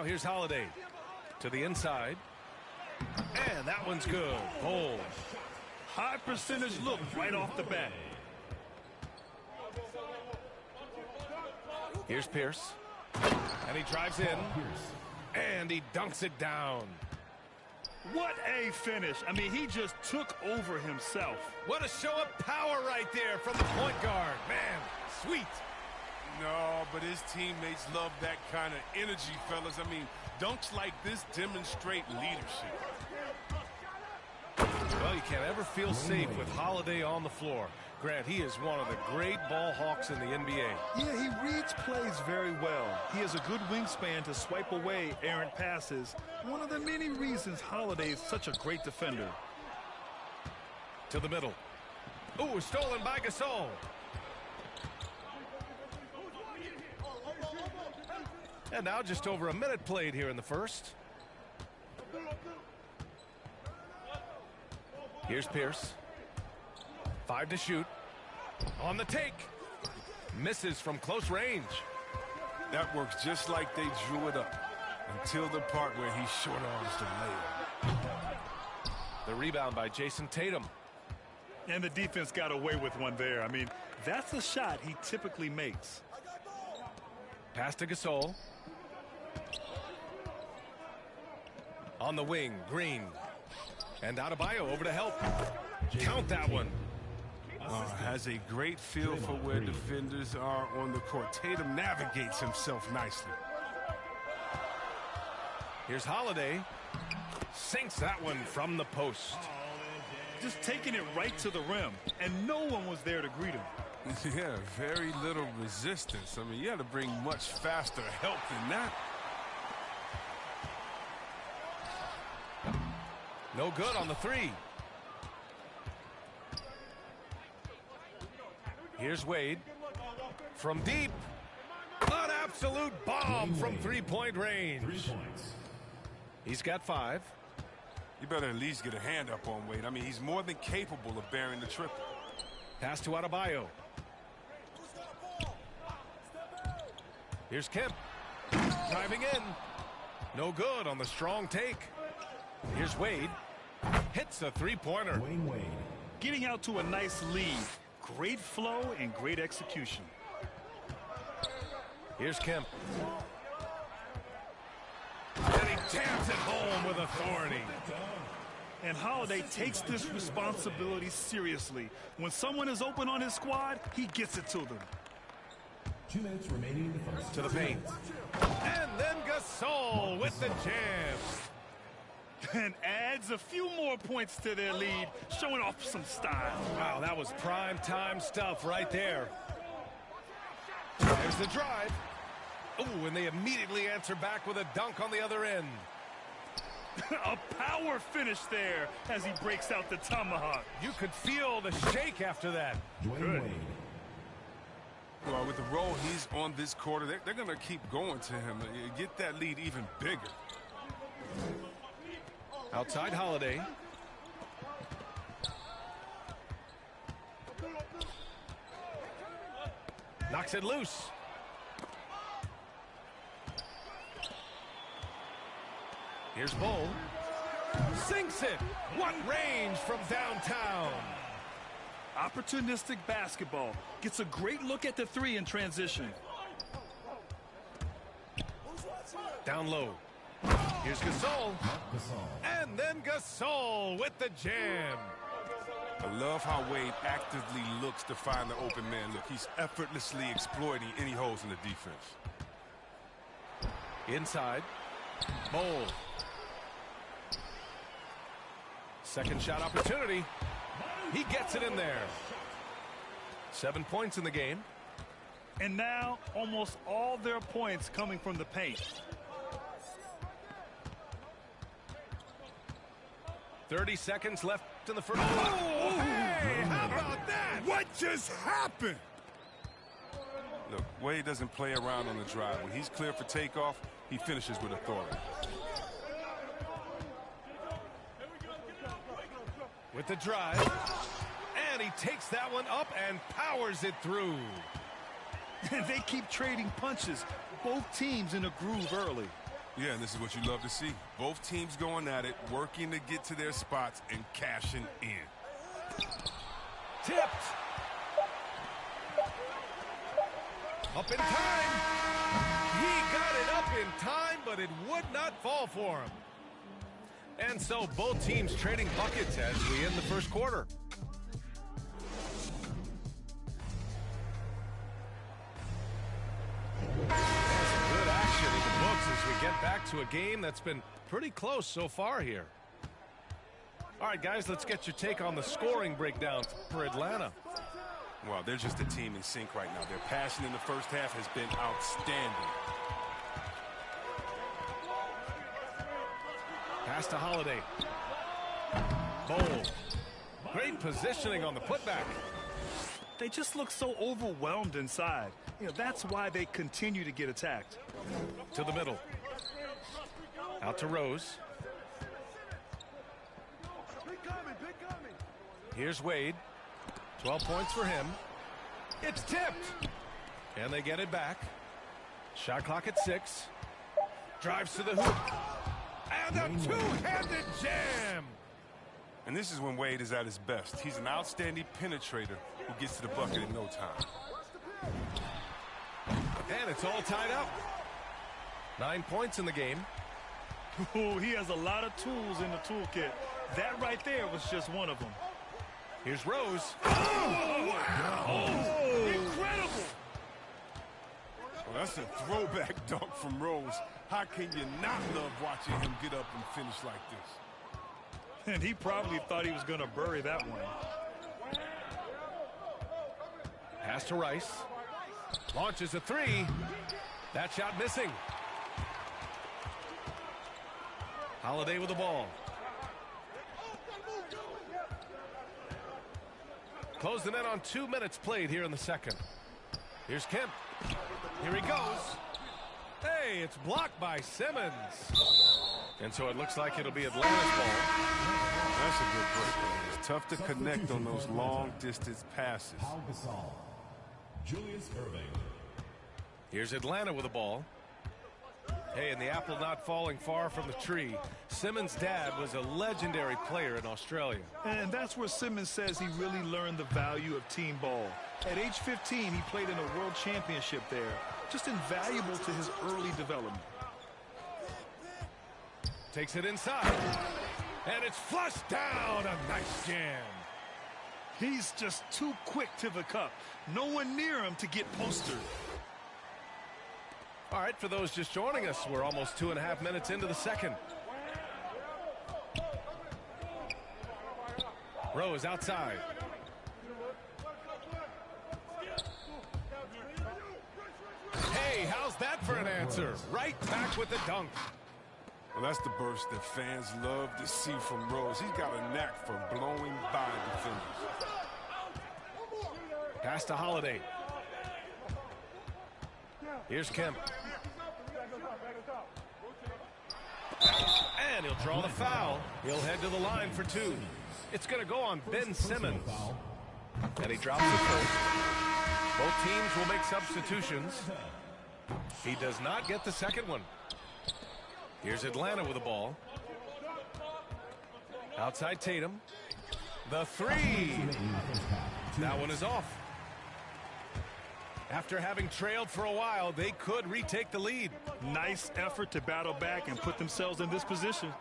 Now here's Holiday to the inside. And that one's good. Bold. High percentage look right off the bat. Here's Pierce. And he drives in. And he dunks it down. What a finish. I mean, he just took over himself. What a show of power right there from the point guard. Man, sweet. No, but his teammates love that kind of energy, fellas. I mean, dunks like this demonstrate leadership. Well, you can't ever feel safe with Holiday on the floor. Grant, he is one of the great ball hawks in the NBA. Yeah, he reads plays very well. He has a good wingspan to swipe away errant passes. One of the many reasons Holiday is such a great defender. To the middle. Ooh, stolen by Gasol. And now just over a minute played here in the first. Here's Pierce. 5 to shoot. On the take. Misses from close range. That works just like they drew it up. Until the part where he short arms the layup. The rebound by Jason Tatum. And the defense got away with one there. I mean, that's a shot he typically makes. Pass to Gasol. On the wing, Green. And Adebayo over to help. Count that one. Has a great feel for where defenders are on the court. Tatum navigates himself nicely. Here's Holiday. Sinks that one from the post. Just taking it right to the rim, and no one was there to greet him. Yeah, very little resistance. I mean, you got to bring much faster help than that. No good on the three. Here's Wade. From deep. An absolute bomb from three-point range. He's got 5. You better at least get a hand up on Wade. I mean, he's more than capable of bearing the triple. Pass to Adebayo. Here's Kemp. Driving in. No good on the strong take. Here's Wade. Hits a three-pointer. Getting out to a nice lead. Great flow and great execution. Here's Kemp. And he jams it home with authority. And Holiday takes this responsibility seriously. When someone is open on his squad, he gets it to them. 2 minutes remaining in the first. To the paint. And then Gasol with the jam. And adds a few more points to their lead, showing off some style. Wow, that was prime time stuff right there. There's the drive. Ooh, and they immediately answer back with a dunk on the other end. A power finish there as he breaks out the tomahawk. You could feel the shake after that. Good. Well, with the role he's on this quarter, they're going to keep going to him. Get that lead even bigger. Outside Holiday. Knocks it loose. Here's Bull. Sinks it. What range from downtown. Opportunistic basketball. Gets a great look at the three in transition. Down low. Here's Gasol. And then Gasol with the jam. I love how Wade actively looks to find the open man look. He's effortlessly exploiting any holes in the defense. Inside. Bull. Second shot opportunity. He gets it in there. 7 points in the game. And now almost all their points coming from the paint. 30 seconds left in the first. Oh, hey, how about that? What just happened? Look, Wade doesn't play around on the drive. When he's clear for takeoff, he finishes with authority. With the drive. And he takes that one up and powers it through. They keep trading punches. Both teams in a groove early. Yeah, and this is what you love to see. Both teams going at it, working to get to their spots and cashing in. Tipped. Up in time. He got it up in time, but it would not fall for him. And so both teams trading buckets as we end the first quarter. Some good action in the books as we get back to a game that's been pretty close so far here. All right, guys, let's get your take on the scoring breakdown for Atlanta. Well, they're just a team in sync right now. Their passion in the first half has been outstanding. Pass to Holiday. Bold. Great positioning on the putback. They just look so overwhelmed inside. You know, that's why they continue to get attacked. To the middle. Out to Rose. Here's Wade. 12 points for him. It's tipped. And they get it back. Shot clock at 6. Drives to the hoop. And a two-handed jam. And this is when Wade is at his best. He's an outstanding penetrator who gets to the bucket in no time. And it's all tied up. 9 points in the game. Ooh, he has a lot of tools in the toolkit. That right there was just one of them. Here's Rose. Incredible! Well, that's a throwback dunk from Rose. How can you not love watching him get up and finish like this? And he probably thought he was going to bury that one. Pass to Rice. Launches a three. That shot missing. Holiday with the ball. Close the net on 2 minutes played here in the second. Here's Kemp. Here he goes. Hey, it's blocked by Simmons. And so it looks like it'll be Atlanta's ball. That's a good break. It's tough to connect on those long-distance passes. Pau Gasol. Julius Irving. Here's Atlanta with the ball. Hey, and the apple not falling far from the tree. Simmons' dad was a legendary player in Australia. And that's where Simmons says he really learned the value of team ball. At age 15, he played in a world championship there. Just invaluable to his early development. Takes it inside. And it's flushed down. A nice jam. He's just too quick to the cup. No one near him to get postered. All right, for those just joining us, we're almost 2.5 minutes into the second. Rose outside. Hey, how's that for an answer? Right back with the dunk. Well, that's the burst that fans love to see from Rose. He's got a knack for blowing by defenders. Pass to Holiday. Here's Kemp. And he'll draw the foul. He'll head to the line for 2. It's going to go on Ben Simmons. And he drops it first. Both teams will make substitutions. He does not get the second one. Here's Atlanta with the ball. Outside Tatum. The three. That one is off. After having trailed for a while, they could retake the lead. Nice effort to battle back and put themselves in this position.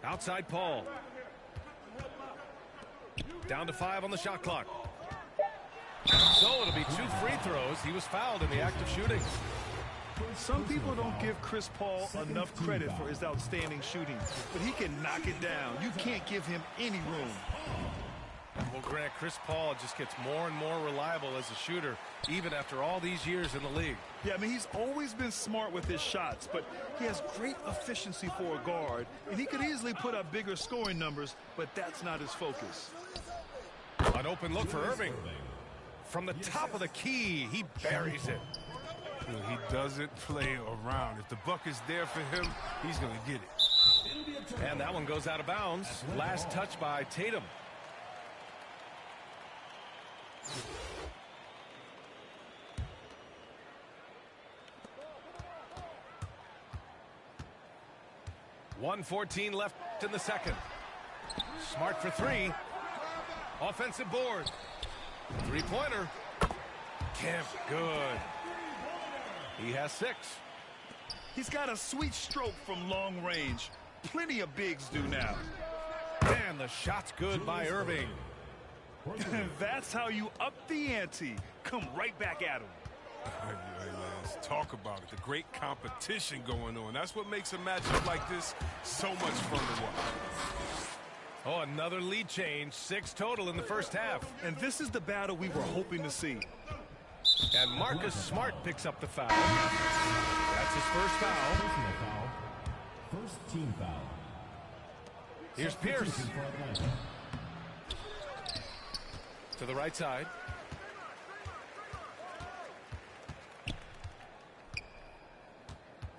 Outside Paul. Down to 5 on the shot clock. So it'll be 2 free throws. He was fouled in the act of shooting. Some people don't give Chris Paul enough credit for his outstanding shooting, but he can knock it down. You can't give him any room. Well, Grant, Chris Paul just gets more and more reliable as a shooter, even after all these years in the league. Yeah, I mean, he's always been smart with his shots, but he has great efficiency for a guard, and he could easily put up bigger scoring numbers, but that's not his focus. An open look for Irving. From the top of the key, he buries it. He doesn't play around. If the bucket's there for him, he's going to get it. And that one goes out of bounds. Last touch by Tatum. 1:14 left in the second. Smart for three. Offensive board. Three-pointer. Kemp, good. He has 6. He's got a sweet stroke from long range. Plenty of bigs do now. And the shot's good by Irving. That's how you up the ante. Come right back at him. Let's talk about it. The great competition going on. That's what makes a matchup like this so much fun to watch. Oh, another lead change. 6 total in the first half. And this is the battle we were hoping to see. And Marcus Smart picks up the foul. That's his first foul. Personal foul. First team foul. Here's Pierce. Substitution for Atlanta. To the right side.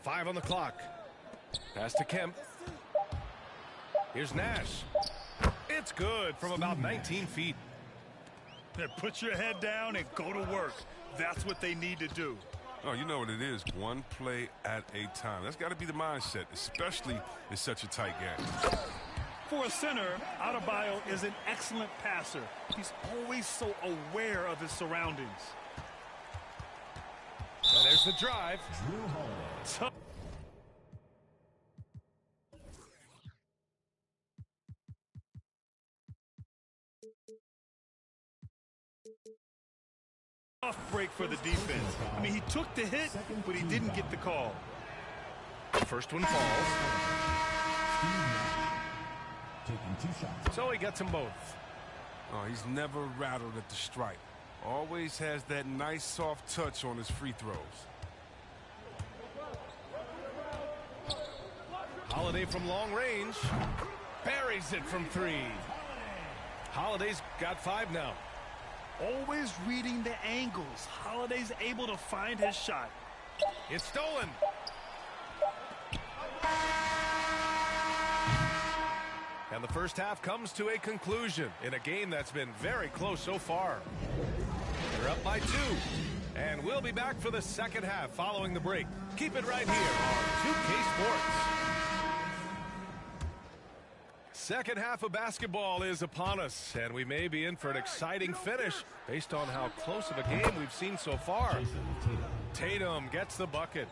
Five on the clock. Pass to Kemp. Here's Nash. It's good from about 19 feet. Then put your head down and go to work. That's what they need to do. Oh, you know what it is. One play at a time. That's got to be the mindset, especially in such a tight game. For a center, Adebayo is an excellent passer. He's always so aware of his surroundings. And there's the drive. Drew Holiday. Tough break for the defense. I mean, he took the hit, but he didn't get the call. First one falls. Taking 2 shots. So he gets them both. Oh, he's never rattled at the stripe. Always has that nice soft touch on his free throws. Holiday from long range. Buries it from 3. Holiday's got 5 now. Always reading the angles. Holiday's able to find his shot. It's stolen. And the first half comes to a conclusion in a game that's been very close so far. They're up by 2. And we'll be back for the second half following the break. Keep it right here on 2K Sports. Second half of basketball is upon us, and we may be in for an exciting finish based on how close of a game we've seen so far. Tatum gets the bucket.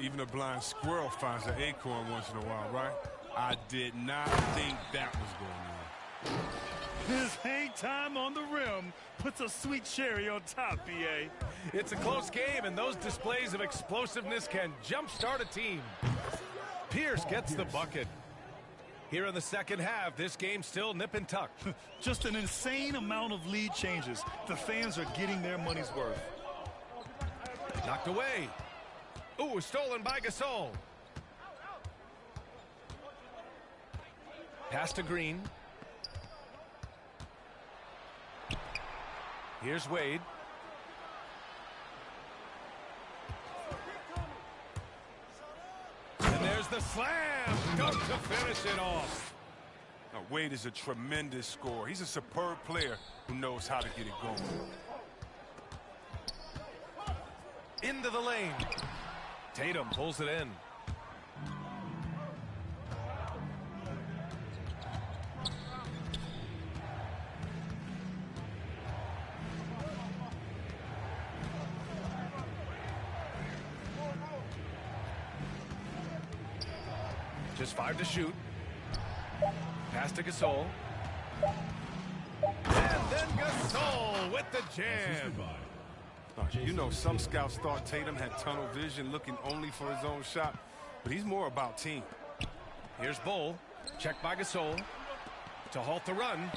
Even a blind squirrel finds an acorn once in a while, right? I did not think that was going on. His hang time on the rim puts a sweet cherry on top, B.A. It's a close game, and those displays of explosiveness can jumpstart a team. Pierce gets the bucket. Here in the second half, this game's still nip and tuck. Just an insane amount of lead changes. The fans are getting their money's worth. Knocked away. Ooh, stolen by Gasol. Pass to Green. Here's Wade. And there's the slam. Dunk to finish it off. Now, Wade is a tremendous scorer. He's a superb player who knows how to get it going. Into the lane. Tatum pulls it in. Just 5 to shoot. Pass to Gasol. And then Gasol with the jam. You know, some scouts thought Tatum had tunnel vision looking only for his own shot, but he's more about team. Here's Bull. Checked by Gasol to halt the run.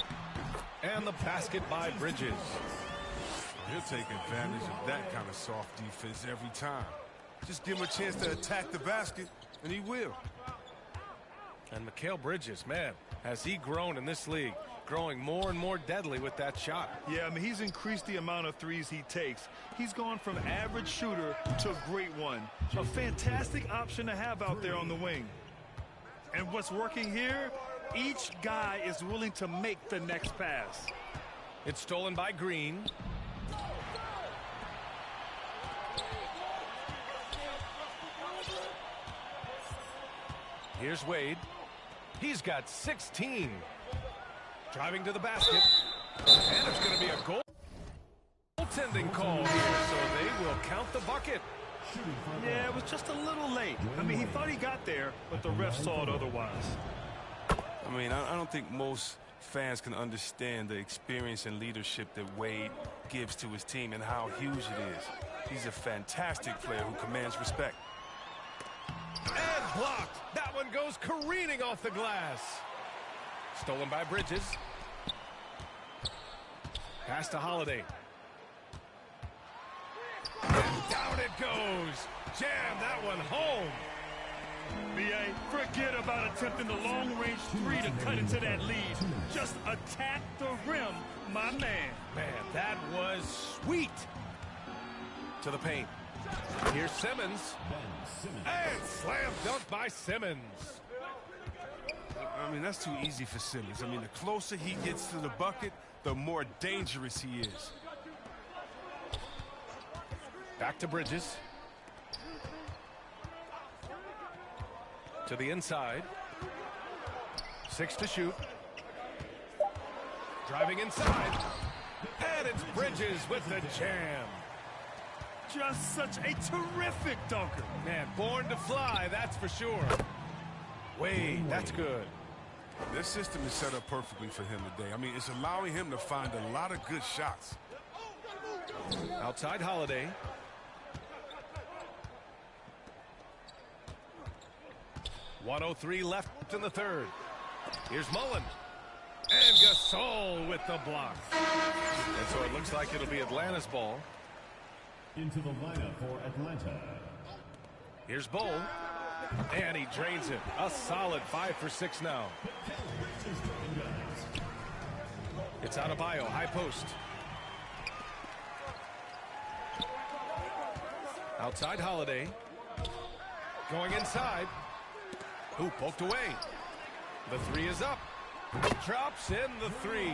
And the basket by Bridges. He'll take advantage of that kind of soft defense every time. Just give him a chance to attack the basket, and he will. And Mikal Bridges, man, has he grown in this league, growing more and more deadly with that shot. Yeah, I mean, he's increased the amount of threes he takes. He's gone from average shooter to a great one. A fantastic option to have out there on the wing. And what's working here, each guy is willing to make the next pass. It's stolen by Green. Here's Wade. He's got 16. Driving to the basket. And it's going to be a goaltending call here, so they will count the bucket. Yeah, it was just a little late. I mean, he thought he got there, but the ref saw it otherwise. I mean, I don't think most fans can understand the experience and leadership that Wade gives to his team and how huge it is. He's a fantastic player who commands respect. And blocked. That one goes careening off the glass. Stolen by Bridges. Pass to Holiday. And down it goes. Jam that one home. B.A., forget about attempting the long-range three to cut into that lead. Just attack the rim, my man. Man, that was sweet. To the paint. Here's Simmons. And slam dunk by Simmons. I mean, that's too easy for Simmons. I mean, the closer he gets to the bucket, the more dangerous he is. Back to Bridges. To the inside. 6 to shoot. Driving inside. And it's Bridges with the jam. Just such a terrific dunker. Man, born to fly, that's for sure. Wade, that's good. This system is set up perfectly for him today. I mean, it's allowing him to find a lot of good shots. Outside Holiday. .103 left in the third. Here's Mullen. And Gasol with the block. And so it looks like it'll be Atlanta's ball. Into the lineup for Atlanta. Here's Bull. And he drains it. A solid 5 for 6 now. It's Adebayo, high post. Outside Holiday. Going inside. Who poked away. The three is up. Drops in the three.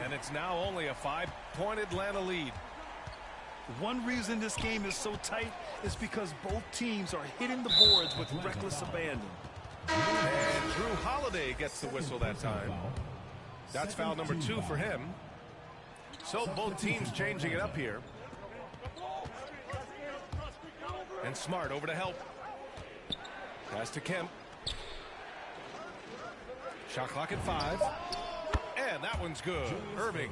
And it's now only a 5-point Atlanta lead. One reason this game is so tight is because both teams are hitting the boards with reckless abandon. And Drew Holiday gets the whistle that time. That's foul number 2 for him. So both teams changing it up here. And Smart over to help. Pass to Kemp. Shot clock at 5. And that one's good. Irving.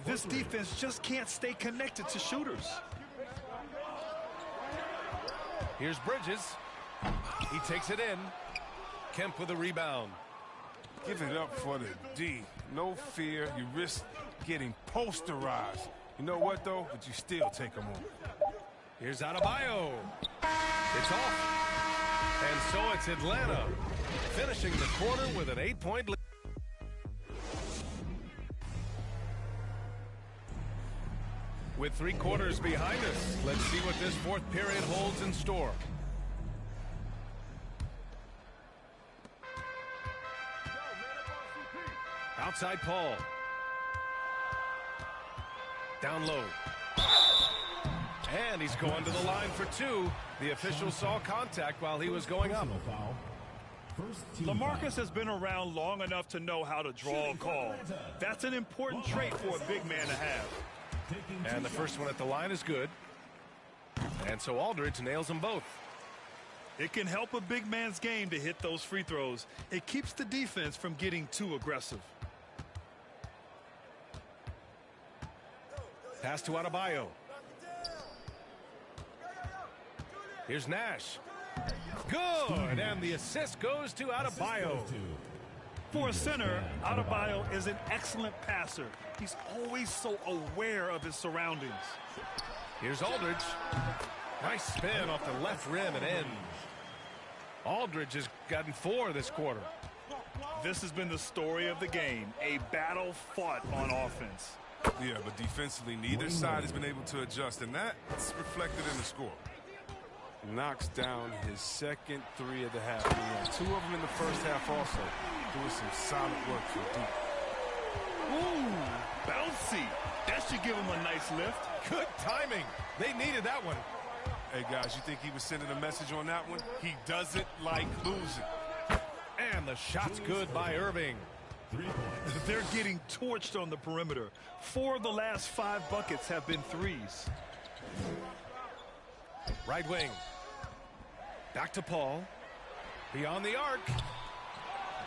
This defense just can't stay connected to shooters. Here's Bridges. He takes it in. Kemp with a rebound. Give it up for the D. No fear. You risk getting posterized. You know what, though? But you still take them on. Here's Adebayo. It's off. And so it's Atlanta finishing the quarter with an 8-point lead. With 3 quarters behind us, let's see what this 4th period holds in store. Outside Paul. Down low. And he's going to the line for 2. The official saw contact while he was going up. LaMarcus has been around long enough to know how to draw a call. That's an important trait for a big man to have. And the first one at the line is good. And so Aldridge nails them both. It can help a big man's game to hit those free throws. It keeps the defense from getting too aggressive. Pass to Adebayo. Here's Nash. Good, and the assist goes to Adebayo. For a center, Adebayo is an excellent passer. He's always so aware of his surroundings. Here's Aldridge. Nice spin off the left rim and in. Aldridge has gotten 4 this quarter. This has been the story of the game, a battle fought on offense. Yeah, but defensively, neither side has been able to adjust, and that's reflected in the score. Knocks down his second 3 of the half. He had 2 of them in the first half also. Doing some solid work from deep. Ooh, bouncy. That should give him a nice lift. Good timing. They needed that one. Hey, guys, you think he was sending a message on that one? He doesn't like losing. And the shot's good by Irving. They're getting torched on the perimeter. 4 of the last 5 buckets have been threes. Right wing. Back to Paul. Beyond the arc.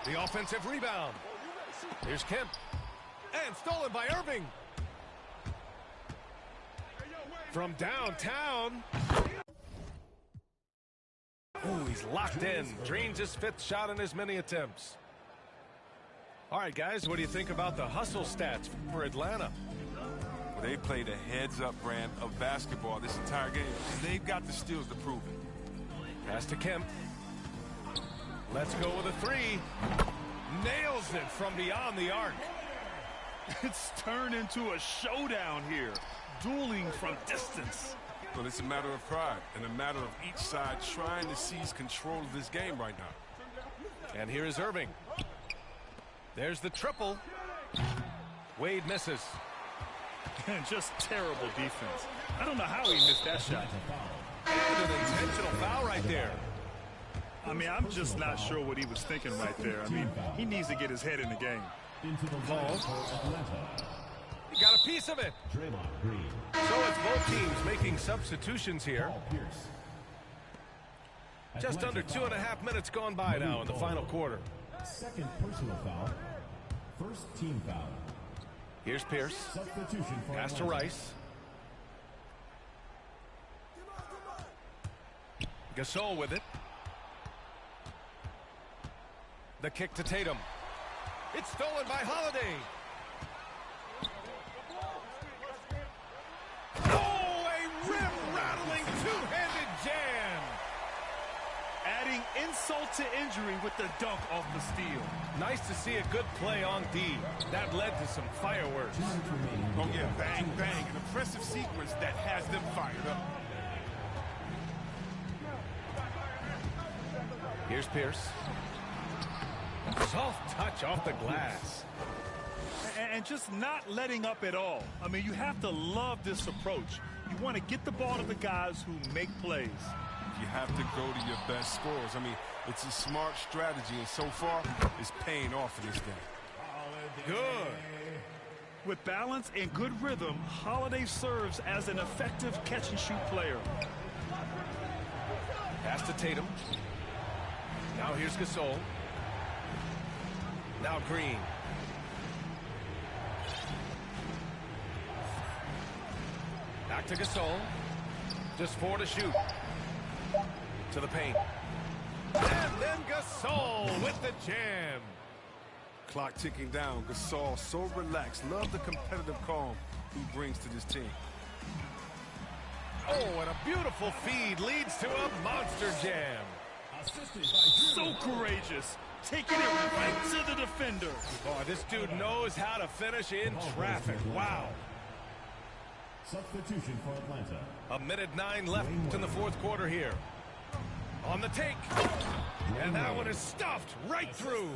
The offensive rebound. Here's Kemp. And stolen by Irving. From downtown. Oh, he's locked in. Drains his 5th shot in as many attempts. All right, guys, what do you think about the hustle stats for Atlanta? Well, they played a heads-up brand of basketball this entire game, and they've got the steals to prove it. Pass to Kemp. Let's go with a 3. Nails it from beyond the arc. It's turned into a showdown here. Dueling from distance. Well, it's a matter of pride and a matter of each side trying to seize control of this game right now. And here is Irving. There's the triple. Wade misses. And just terrible defense. I don't know how he missed that shot. And an intentional foul right there. I mean, I'm just not sure what he was thinking right there. I mean, he needs to get his head in the game. Paul. He got a piece of it. So it's both teams making substitutions here. Just under 2.5 minutes gone by now in the final quarter. Second personal foul. First team foul. Here's Pierce. Substitution for Pass to Atlanta. Rice. Gasol with it. The kick to Tatum. It's stolen by Holiday. Oh, a rim-rattling two-handed jam. Adding insult to injury with the dunk off the steal. Nice to see a good play on D. That led to some fireworks. Oh, yeah, bang, bang. An impressive sequence that has them fired up. Here's Pierce. Soft touch off the glass. And just not letting up at all. I mean, you have to love this approach. You want to get the ball to the guys who make plays. You have to go to your best scorers. I mean, it's a smart strategy, and so far, it's paying off in this game. Good. With balance and good rhythm, Holiday serves as an effective catch-and-shoot player. Pass to Tatum. Now here's Gasol. Now Green. Back to Gasol. Just 4 to shoot. To the paint. And then Gasol with the jam. Clock ticking down. Gasol so relaxed. Love the competitive calm he brings to this team. Oh, and a beautiful feed leads to a monster jam. So courageous. Taking it right to the defender. Oh, this dude knows how to finish in traffic. Wow. Substitution for Atlanta. 1:09 left in the 4th quarter here. On the take. And that one is stuffed right through.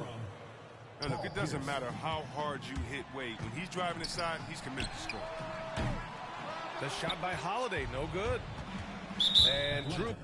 And look, it doesn't matter how hard you hit Wade. When he's driving inside, he's committed to score. The shot by Holiday, no good. And Drew.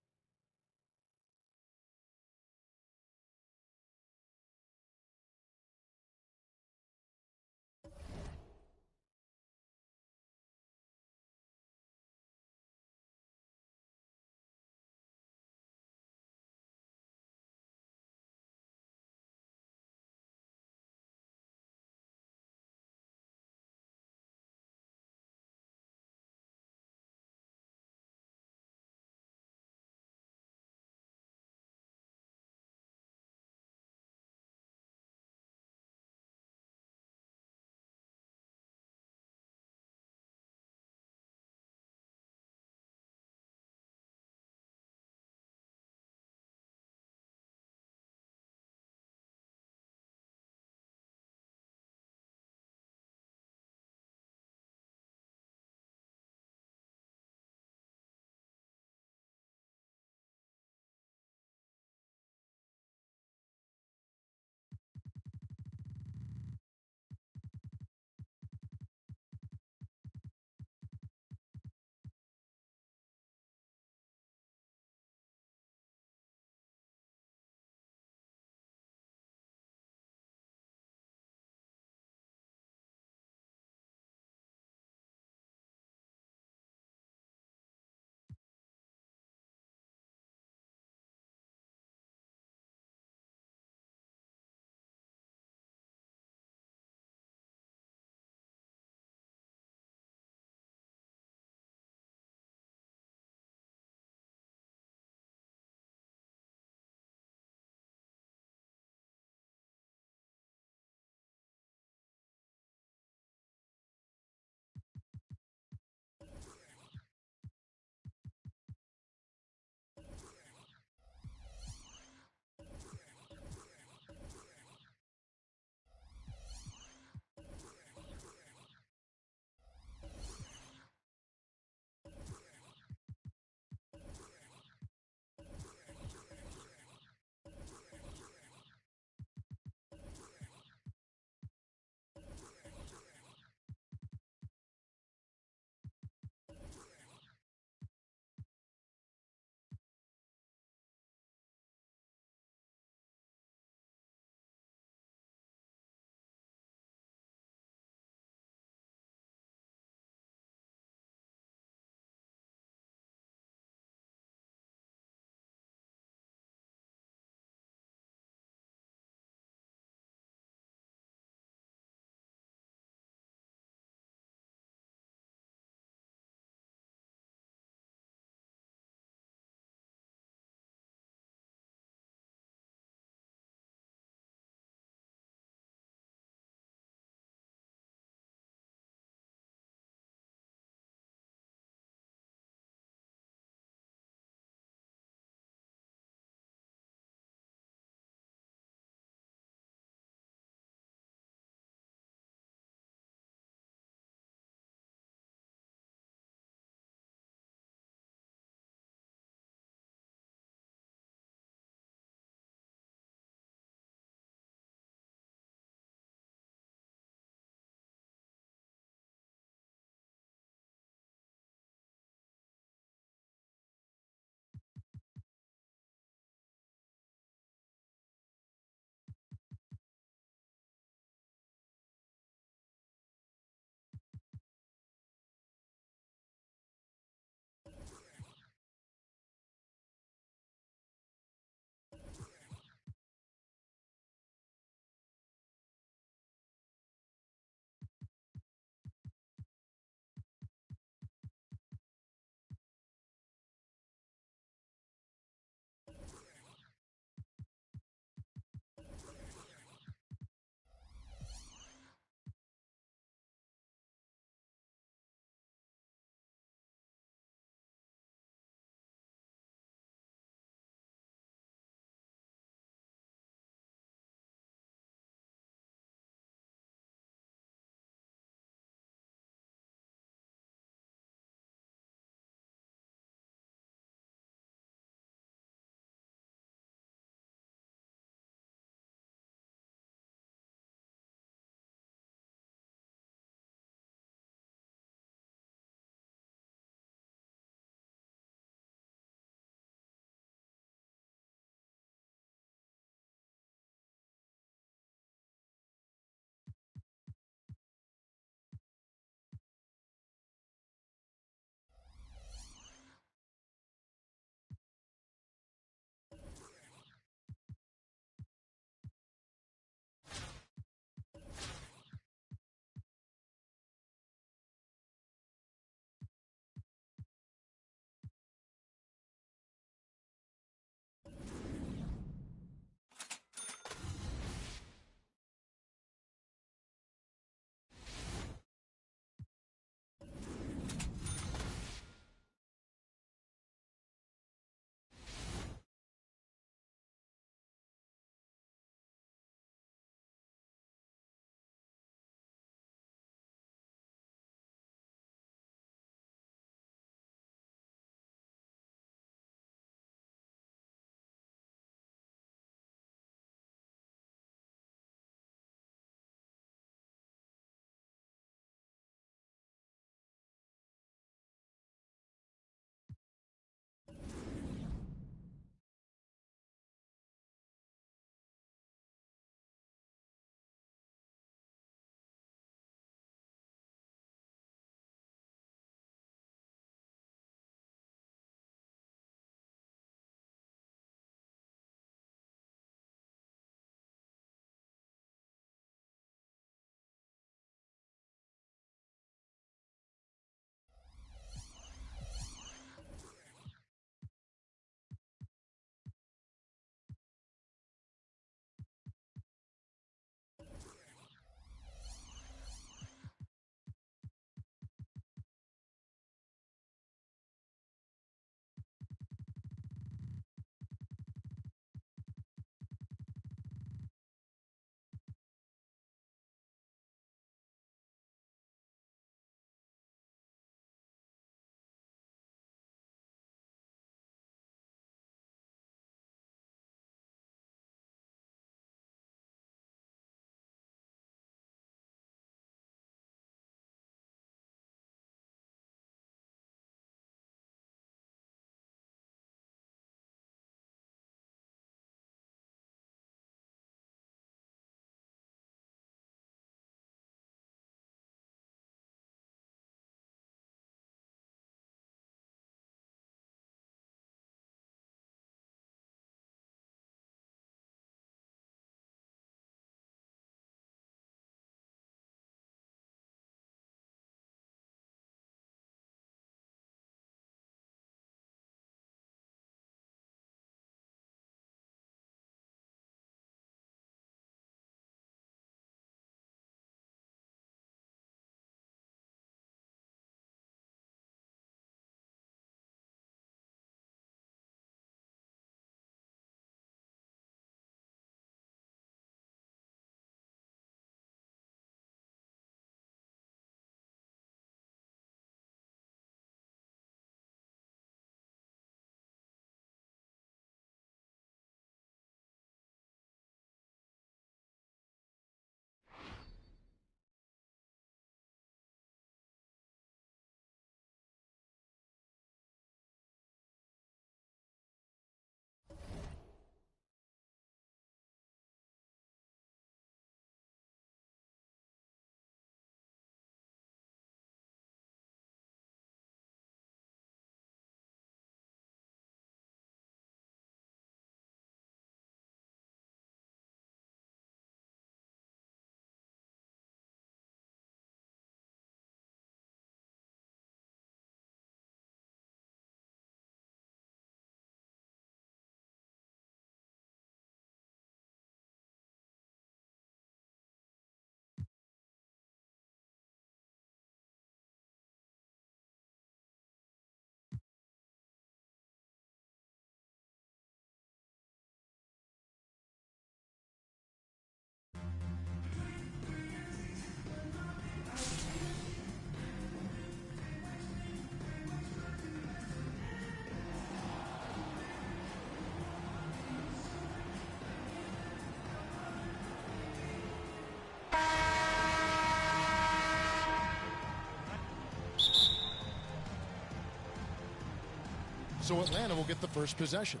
So Atlanta will get the first possession.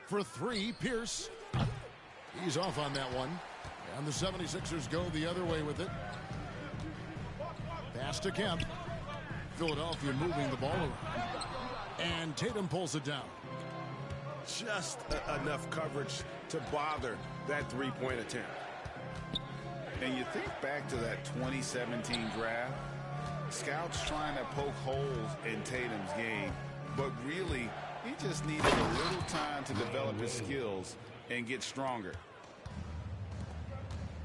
For three, Pierce. He's off on that one. And the 76ers go the other way with it. Pass to Kemp. Philadelphia moving the ball around. And Tatum pulls it down. Just enough coverage to bother that three-point attempt. And you think back to that 2017 draft, scouts trying to poke holes in Tatum's game, but really he just needed a little time to develop his skills and get stronger.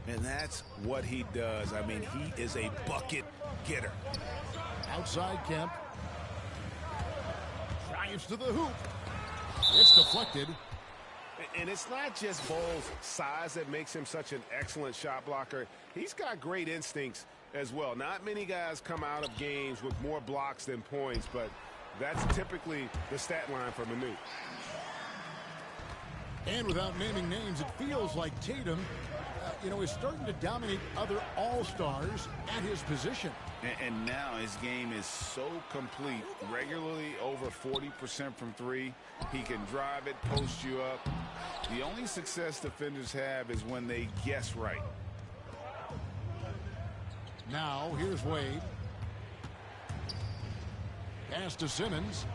And that's what he does. I mean, he is a bucket getter. Outside Kemp. Drives to the hoop. It's deflected. And it's not just Bull's size that makes him such an excellent shot blocker. He's got great instincts as well. Not many guys come out of games with more blocks than points, but that's typically the stat line for Manute. And without naming names, it feels like Tatum, is starting to dominate other all-stars at his position. And now his game is so complete. Regularly over 40% from three. He can drive it, post you up. The only success defenders have is when they guess right. Now, here's Wade. Pass to Simmons.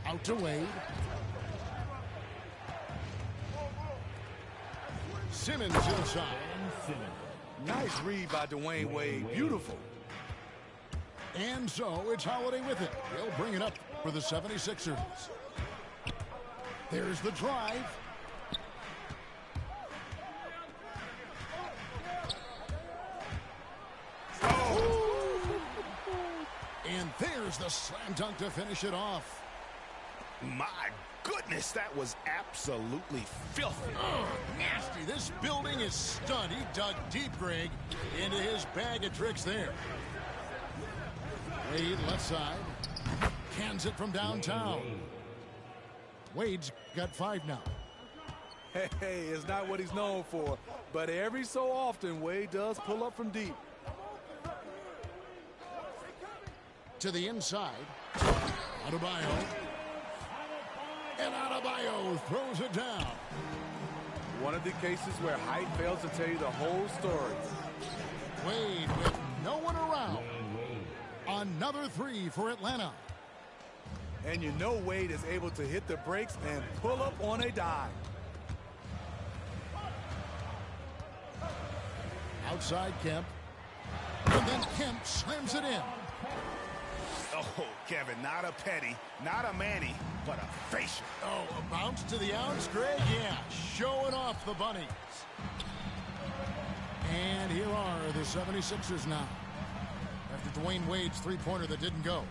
Out to Wade. Simmons inside. Nice read by Dwayne Wade. Beautiful. And so it's Holiday with it. He'll bring it up for the 76ers. There's the drive. And there's the slam dunk to finish it off. My goodness, that was absolutely filthy. Oh, nasty. This building is stunned. He dug deep, Greg, into his bag of tricks there. Wade left side. Cans it from downtown. Wade's got 5 now. Hey, it's not what he's known for, but every so often Wade does pull up from deep. To the inside. Adebayo. And Adebayo throws it down. One of the cases where height fails to tell you the whole story. Wade with no one around. Another 3 for Atlanta. And you know Wade is able to hit the brakes and pull up on a dime. Outside Kemp. And then Kemp slams it in. Oh, Kevin, not a petty, not a Manny, but a facial. Oh, a bounce to the outs, Greg? Yeah, showing off the bunnies. And here are the 76ers now. After Dwayne Wade's three-pointer that didn't go.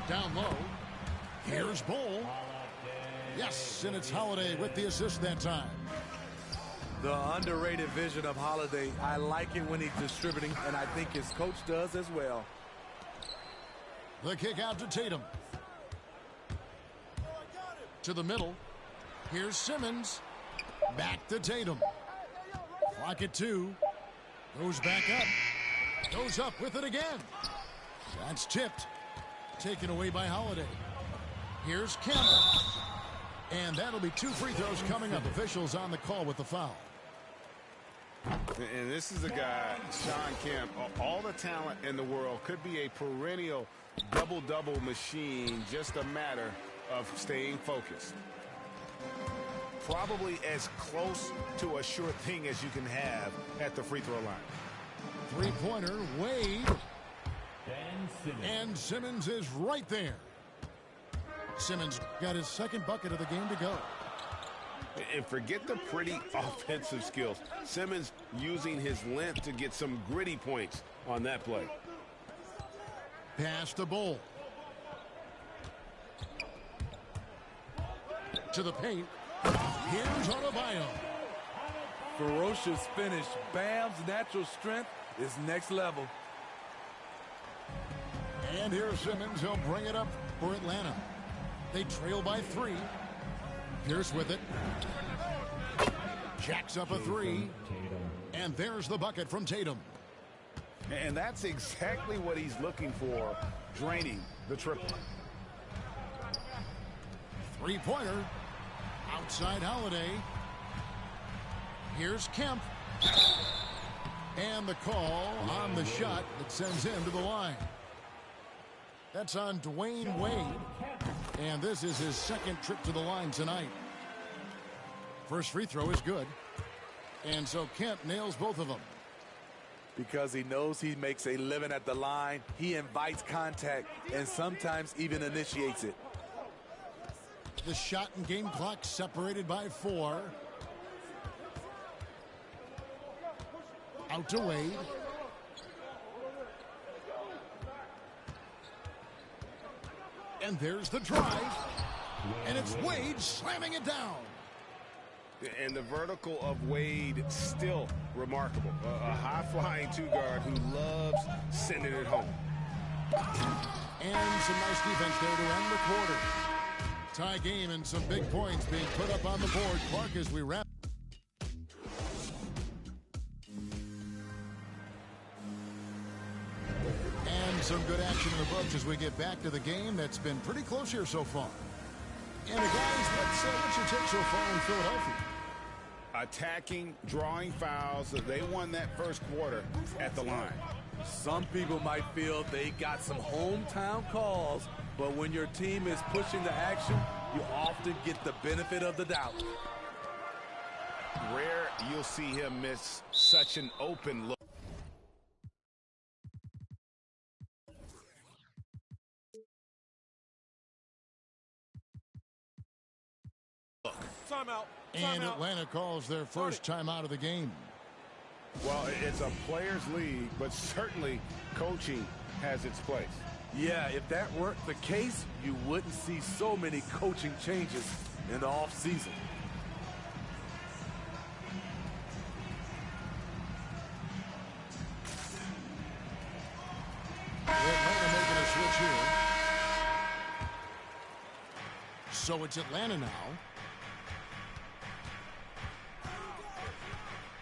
Down low. Here's Bull. Yes, and it's Holiday with the assist that time. The underrated vision of Holiday. I like it when he's distributing, and I think his coach does as well. The kick out to Tatum. To the middle. Here's Simmons. Back to Tatum. Clock at 2. Goes back up. Goes up with it again. That's tipped. Taken away by Holiday. Here's Kemp. And that'll be 2 free throws coming up. Officials on the call with the foul. And this is a guy, Shawn Kemp, all the talent in the world, could be a perennial double-double machine, just a matter of staying focused. Probably as close to a sure thing as you can have at the free throw line. Three-pointer, Wade. And Simmons is right there. Simmons got his second bucket of the game to go. And forget the pretty offensive skills. Simmons using his length to get some gritty points on that play. Pass to Bull. To the paint. Here's Adebayo. Ferocious finish. Bam's natural strength is next level. And here's Simmons. He'll bring it up for Atlanta. They trail by 3. Pierce with it. Jacks up a 3. And there's the bucket from Tatum. And that's exactly what he's looking for, draining the triple. Three-pointer. Outside Holiday. Here's Kemp. And the call on the shot that sends him to the line. That's on Dwayne Wade. And this is his second trip to the line tonight. First free throw is good. And so Kemp nails both of them. Because he knows he makes a living at the line, he invites contact and sometimes even initiates it. The shot and game clock separated by 4. Out to Wade. And there's the drive. And it's Wade slamming it down. And the vertical of Wade still remarkable. A high-flying two-guard who loves sending it home. And some nice defense there to end the quarter. Tie game and some big points being put up on the board. Clark, as we wrap. And some good action in the books as we get back to the game that's been pretty close here so far. And the guys, what's your take so far in Philadelphia? Attacking, drawing fouls. They won that first quarter at the line. Some people might feel they got some hometown calls, but when your team is pushing the action, you often get the benefit of the doubt. Rare you'll see him miss such an open look. Timeout. And Atlanta calls their first timeout of the game. Well, it's a players' league, but certainly coaching has its place. Yeah, if that weren't the case, you wouldn't see so many coaching changes in the offseason. Atlanta making a switch here. So it's Atlanta now.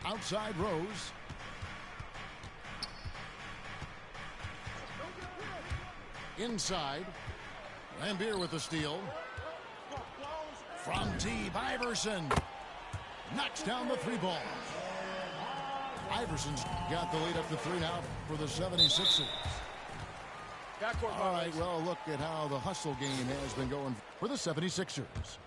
Outside Rose. Inside. Lambier with the steal. From deep, Iverson. Knocks down the 3-ball. Iverson's got the lead up to 3 now for the 76ers. All right, well, look at how the hustle game has been going for the 76ers.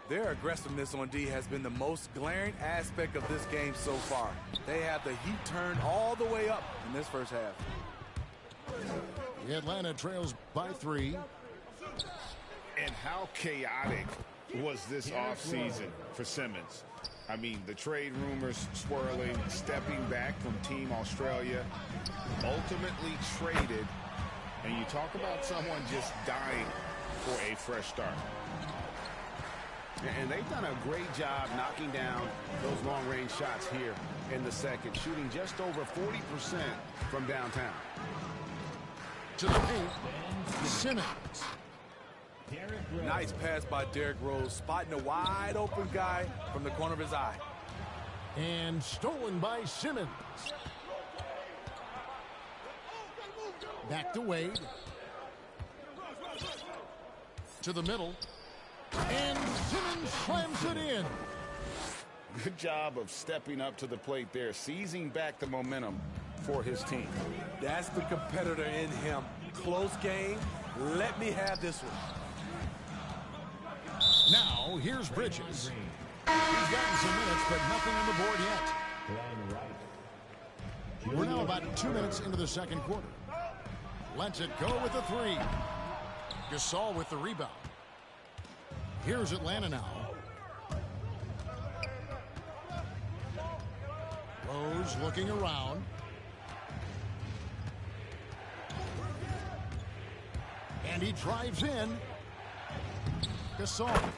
Their aggressiveness on D has been the most glaring aspect of this game so far. They have the heat turned all the way up in this first half. Atlanta trails by 3. And how chaotic was this offseason for Simmons? I mean, the trade rumors swirling, stepping back from Team Australia, ultimately traded, and you talk about someone just dying for a fresh start. And they've done a great job knocking down those long-range shots here in the second, shooting just over 40% from downtown. To the paint, Simmons. Nice pass by Derrick Rose, spotting a wide open guy from the corner of his eye. And stolen by Simmons. Back to Wade. To the middle. And Simmons slams it in. Good job of stepping up to the plate there, seizing back the momentum for his team. That's the competitor in him. Close game. Let me have this one. Now, here's Bridges. He's gotten some minutes, but nothing on the board yet. We're now about 2 minutes into the second quarter. Lets it go with the 3. Gasol with the rebound. Here's Atlanta now. Rose looking around. And he drives in. Gasol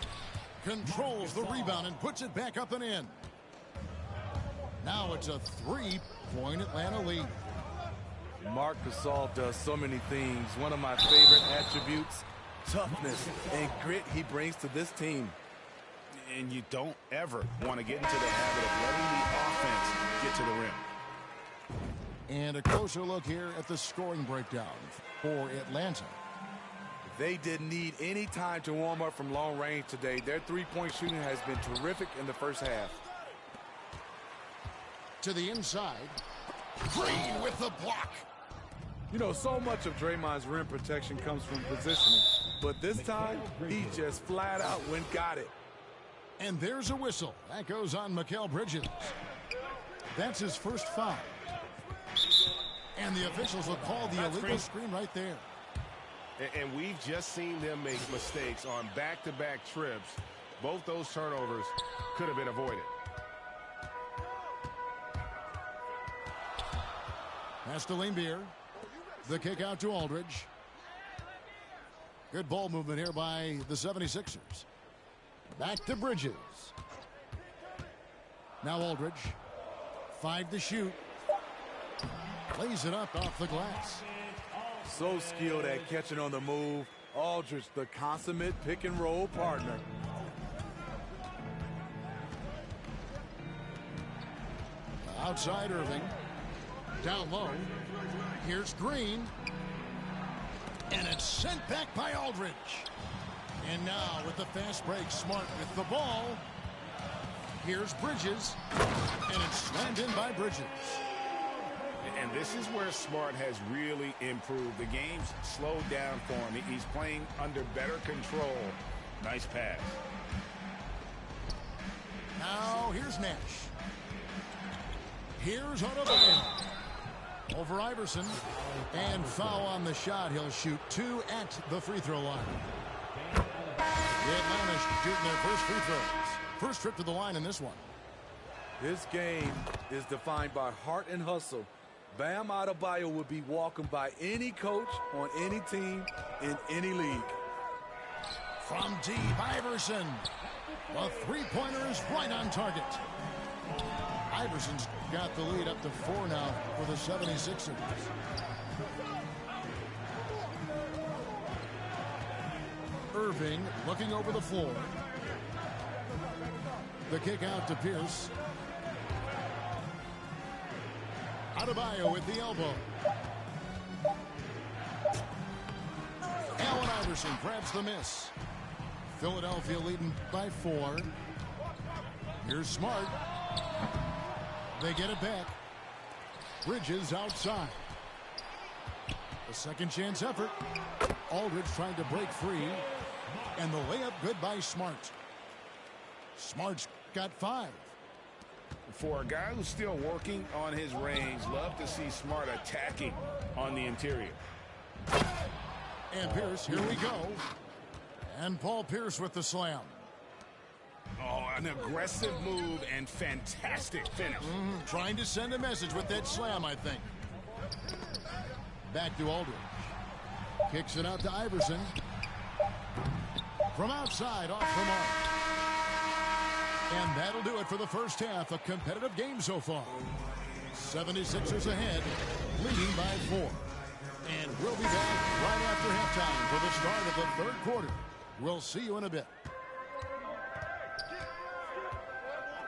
controls the rebound and puts it back up and in. Now it's a 3-point Atlanta lead. Marc Gasol does so many things. One of my favorite attributes, toughness and grit he brings to this team. And you don't ever want to get into the habit of letting the offense get to the rim. And a closer look here at the scoring breakdown for Atlanta. They didn't need any time to warm up from long range today. Their three-point shooting has been terrific in the first half. To the inside. Green with the block. You know, so much of Draymond's rim protection comes from positioning. But this time, he just flat out went got it. And there's a whistle. That goes on Mikal Bridges. That's his first foul. And the officials will call the illegal screen right there. And we've just seen them make mistakes on back-to-back trips. Both those turnovers could have been avoided. Pass to Laimbeer. The kick out to Aldridge. Good ball movement here by the 76ers. Back to Bridges. Now Aldridge. 5 to shoot. Lays it up off the glass. So skilled at catching on the move. Aldridge, the consummate pick-and-roll partner. Outside Irving. Down low. Here's Green. And it's sent back by Aldridge. And now with the fast break, Smart with the ball. Here's Bridges. And it's slammed in by Bridges. And this is where Smart has really improved. The game's slowed down for him. He's playing under better control. Nice pass. Now here's Nash. Here's Adebayo. Over Iverson. And foul on the shot. He'll shoot 2 at the free throw line. The Atlanta shooting their first free throws. First trip to the line in this one. This game is defined by heart and hustle. Bam Adebayo would be welcomed by any coach on any team in any league. From deep, Iverson. The three-pointer is right on target. Iverson's got the lead up to 4 now for the 76ers. Irving looking over the floor. The kick out to Pierce. Adebayo with the elbow. Allen Iverson grabs the miss. Philadelphia leading by 4. Here's Smart. They get it back. Bridges outside. A second chance effort. Aldridge trying to break free. And the layup good by Smart. Smart's got 5. For a guy who's still working on his range, love to see Smart attacking on the interior. And Pierce, here we go. And Paul Pierce with the slam. Oh, an aggressive move and fantastic finish. Trying to send a message with that slam, I think. Back to Aldridge. Kicks it out to Iverson. From outside, off the mark. And that'll do it for the first half. A competitive game so far. 76ers ahead, leading by 4. And we'll be back right after halftime for the start of the third quarter. We'll see you in a bit.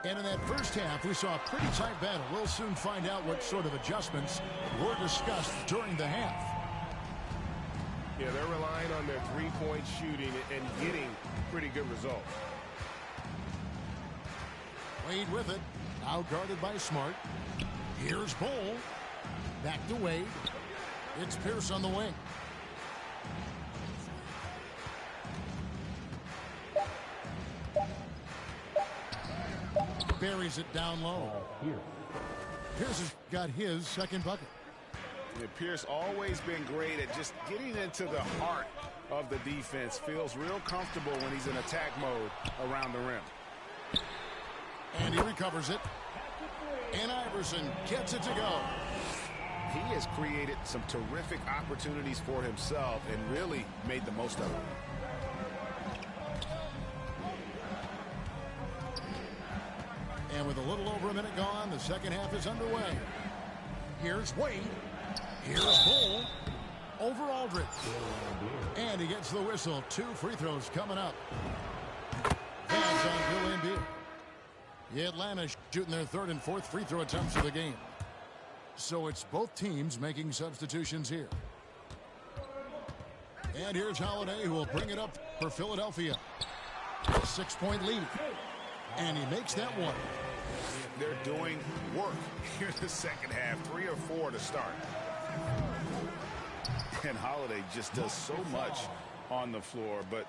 And in that first half, we saw a pretty tight battle. We'll soon find out what sort of adjustments were discussed during the half. Yeah, they're relying on their three-point shooting and getting pretty good results. Wade with it. Now guarded by Smart. Here's Bol. Back to Wade. It's Pierce on the wing. Buries it down low. Pierce has got his second bucket. Yeah, Pierce always been great at just getting into the heart of the defense. Feels real comfortable when he's in attack mode around the rim. And he recovers it. And Iverson gets it to go. He has created some terrific opportunities for himself and really made the most of it. And with a little over a minute gone, the second half is underway. Here's Wade. Here's Bol. Over Aldridge. And he gets the whistle. 2 free throws coming up. That's on Bill Laimbeer. The Atlanta shooting their third and fourth free throw attempts of the game. So it's both teams making substitutions here. And here's Holiday, who will bring it up for Philadelphia. A 6-point lead. And he makes that one. They're doing work here in the second half. 3 or 4 to start. And Holiday just does so much on the floor. But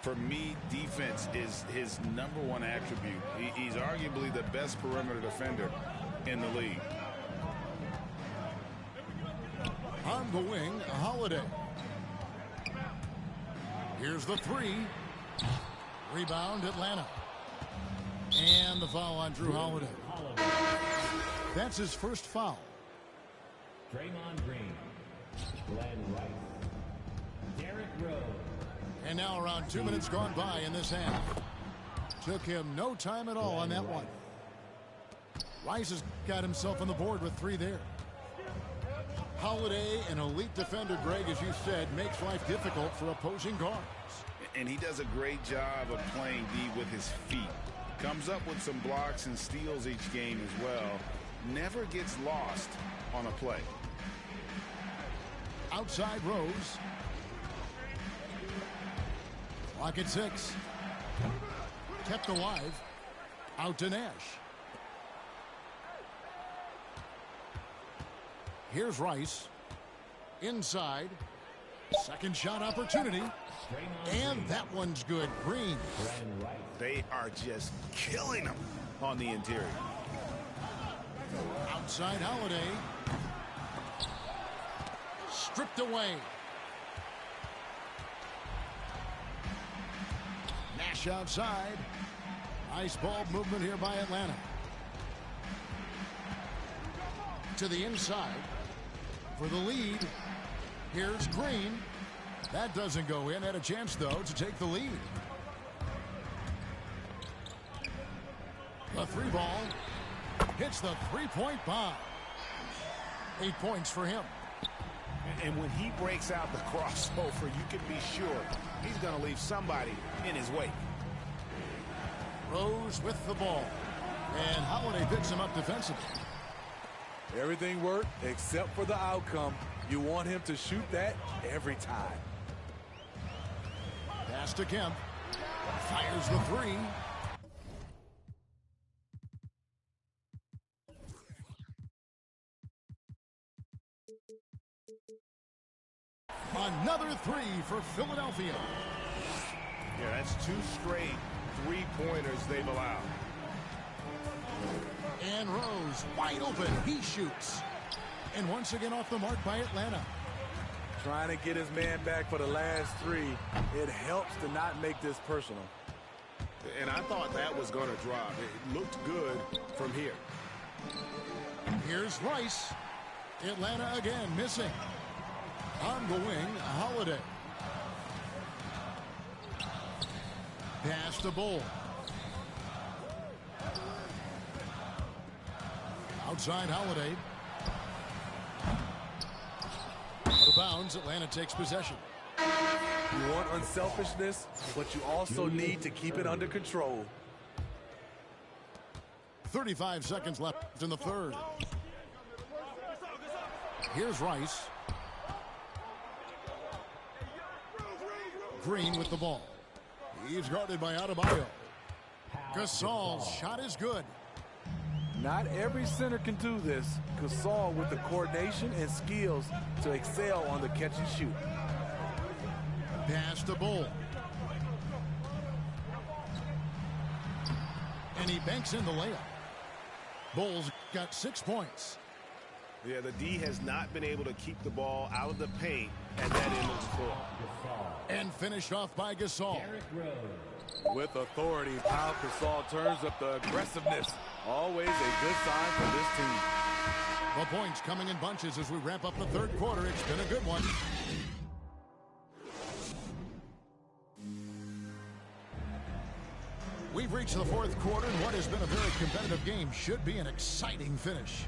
for me, defense is his #1 attribute. He's arguably the best perimeter defender in the league. On the wing, Holiday. Here's the 3. Rebound, Atlanta. And the foul on Drew Holiday. That's his first foul. Draymond Green. Glenn Rice. Derrick Rose. And now around 2 minutes gone by in this half. Took him no time at all on that one. Rice has got himself on the board with 3 there. Holiday, an elite defender, Greg, as you said, makes life difficult for opposing guards. And he does a great job of playing D with his feet. Comes up with some blocks and steals each game as well. Never gets lost on a play. Outside Rose. Clock at 6. Kept alive. Out to Nash. Here's Rice. Inside. Second shot opportunity. And that one's good. Green. They are just killing him on the interior. Outside Holiday. Stripped away. Nash outside. Nice ball movement here by Atlanta. To the inside. For the lead. Here's Green. That doesn't go in. Had a chance, though, to take the lead. The 3 ball. Hits the 3-point bomb. 8 points for him. And when he breaks out the crossover, you can be sure he's going to leave somebody in his wake. Rose with the ball. And Holiday picks him up defensively. Everything worked except for the outcome. You want him to shoot that every time. Pass to Kemp. Fires the 3. Another 3 for Philadelphia. Yeah, that's 2 straight 3-pointers they've allowed. And Rose wide open. He shoots. And once again off the mark by Atlanta. Trying to get his man back for the last 3. It helps to not make this personal. And I thought that was going to drop. It looked good from here. Here's Rice. Atlanta again missing. On the wing, Holiday. Pass to Bull. Outside Holiday. Out of bounds, Atlanta takes possession. You want unselfishness, but you also need to keep it under control. 35 seconds left in the third. Here's Rice. Green with the ball. He's guarded by Adebayo. Gasol's shot is good. Not every center can do this. Gasol with the coordination and skills to excel on the catch and shoot. Pass to Bull. And he banks in the layup. Bull's got 6 points. Yeah, the D has not been able to keep the ball out of the paint at that end of the floor. And finished off by Gasol. With authority, Pau Gasol turns up the aggressiveness. Always a good sign for this team. The points coming in bunches as we wrap up the third quarter. It's been a good one. We've reached the fourth quarter, and what has been a very competitive game should be an exciting finish.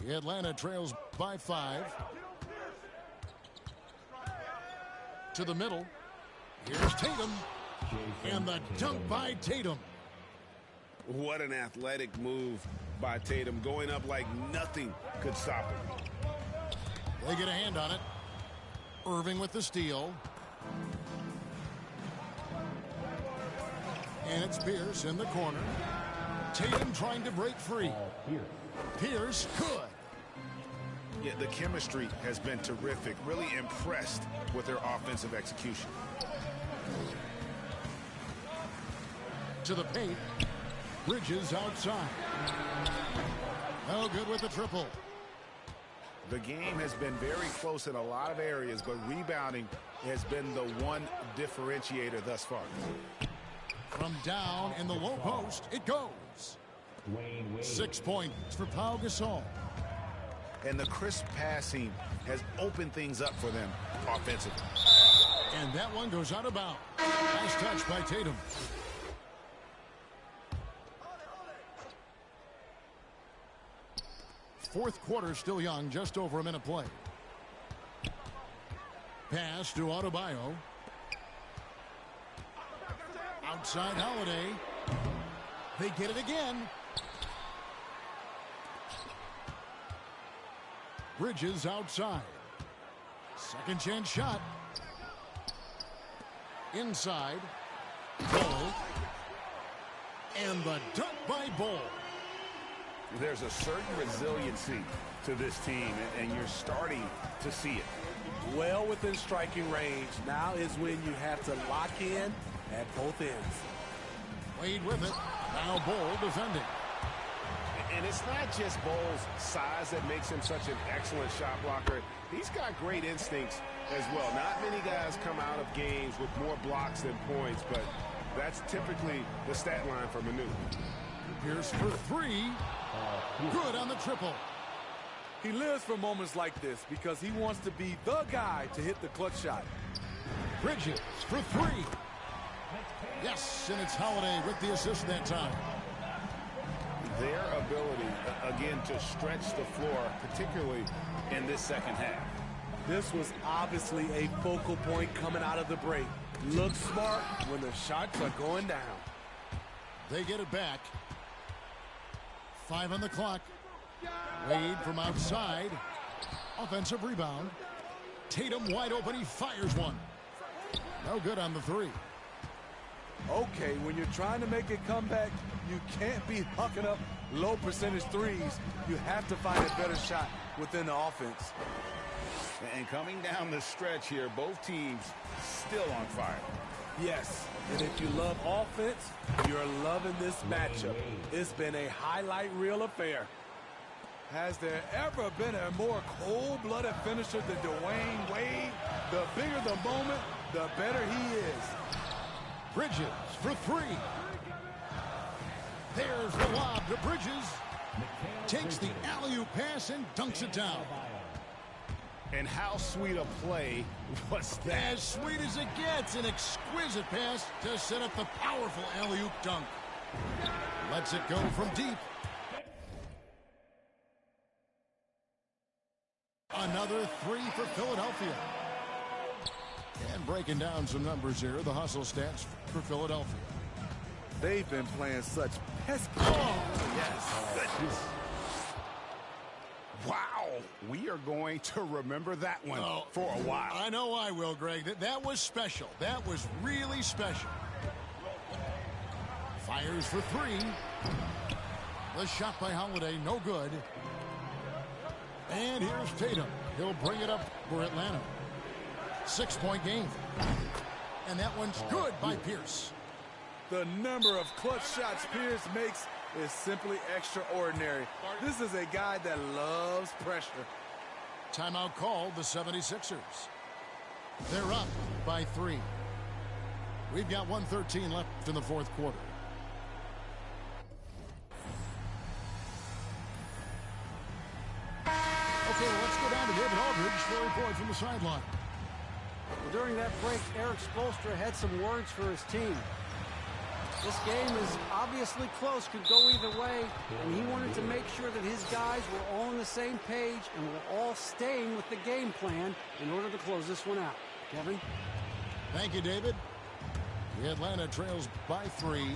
Atlanta trails by 5. To the middle. Here's Tatum. And the dunk by Tatum. What an athletic move by Tatum, going up like nothing could stop him. They get a hand on it. Irving with the steal. And it's Pierce in the corner. Tatum trying to break free. Pierce, good. Yeah, the chemistry has been terrific. Really impressed with their offensive execution. To the paint. Bridges outside. No good with the triple. The game has been very close in a lot of areas, but rebounding has been the one differentiator thus far. From down in the low post, it goes. 6 points for Pau Gasol. And the crisp passing has opened things up for them offensively. And that one goes out of bounds. Nice touch by Tatum. Fourth quarter still young, just over a minute play. Pass to Adebayo. Outside Holiday. They get it again. Bridges outside. Second chance shot. Inside. Ball. And the dunk by Ball. There's a certain resiliency to this team, and you're starting to see it. Well within striking range. Now is when you have to lock in at both ends. Wade with it. Now Ball defending. And it's not just Ball's size that makes him such an excellent shot blocker. He's got great instincts as well. Not many guys come out of games with more blocks than points, but that's typically the stat line for Manu. Pierce for three. Good on the triple. He lives for moments like this because he wants to be the guy to hit the clutch shot. Bridges for three. Yes, and it's Holiday with the assist that time. Their ability, again, to stretch the floor, particularly in this second half. This was obviously a focal point coming out of the break. Look smart when the shots are going down. They get it back. 5 on the clock. Wade from outside. Offensive rebound. Tatum wide open. He fires one. No good on the three. Okay, when you're trying to make a comeback, you can't be hucking up low percentage threes. You have to find a better shot within the offense. And coming down the stretch here, both teams still on fire. Yes, and if you love offense, you're loving this matchup. It's been a highlight reel affair. Has there ever been a more cold-blooded finisher than Dwayne Wade? The bigger the moment, the better he is. Bridges for three. There's the lob to Bridges. Takes the alley-oop pass and dunks it down. And how sweet a play was that? As sweet as it gets. An exquisite pass to set up the powerful alley-oop dunk. Lets it go from deep. Another three for Philadelphia. And breaking down some numbers here, the hustle stats for Philadelphia. They've been playing such pesky. Oh, yes. Goodness. Wow. We are going to remember that one for a while. I know I will, Greg. That was special. That was really special. Fires for three. The shot by Holiday, no good. And here's Tatum. He'll bring it up for Atlanta. 6-point game. And that one's good by Pierce. The number of clutch shots Pierce makes is simply extraordinary. This is a guy that loves pressure. Timeout called, the 76ers. They're up by 3. We've got 1:13 left in the fourth quarter. Okay, well, let's go down to David Aldridge for a report from the sideline. Well, during that break, Eric Spoelstra had some words for his team. This game is obviously close, could go either way, and he wanted to make sure that his guys were all on the same page and were all staying with the game plan in order to close this one out. Kevin? Thank you, David. The Atlanta trails by 3.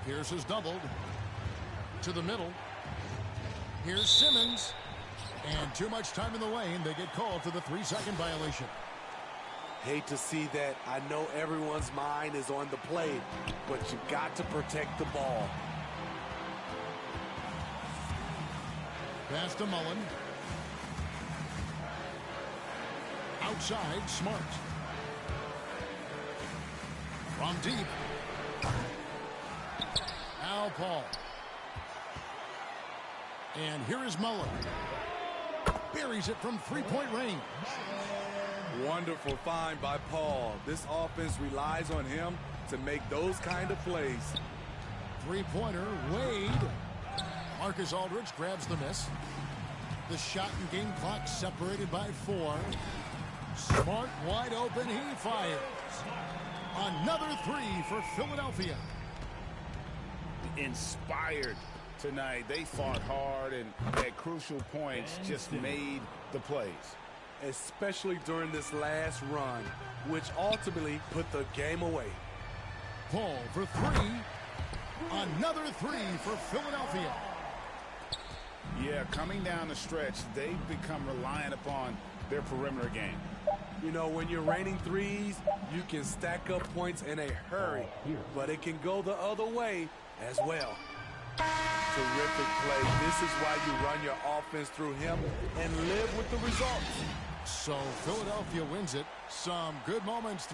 Pierce has doubled. To the middle. Here's Simmons. And too much time in the lane. They get called for the 3-second violation. Hate to see that. I know everyone's mind is on the play, but you got to protect the ball. Pass to Mullen. Outside, Smart. From deep. Al Paul. And here is Mullen. Buries it from three-point range. Wonderful find by Paul. This offense relies on him to make those kind of plays. Three-pointer, Wade. Marcus Aldridge grabs the miss. The shot and game clock separated by 4. Smart wide open, he fires. Another 3 for Philadelphia. Inspired tonight. They fought hard and at crucial points just made the plays. Especially during this last run, which ultimately put the game away. Paul for 3. Another 3 for Philadelphia. Yeah, coming down the stretch, they've become reliant upon their perimeter game. You know, when you're raining threes, you can stack up points in a hurry, but it can go the other way as well. Terrific play. This is why you run your offense through him and live with the results. So Philadelphia wins it. Some good moments.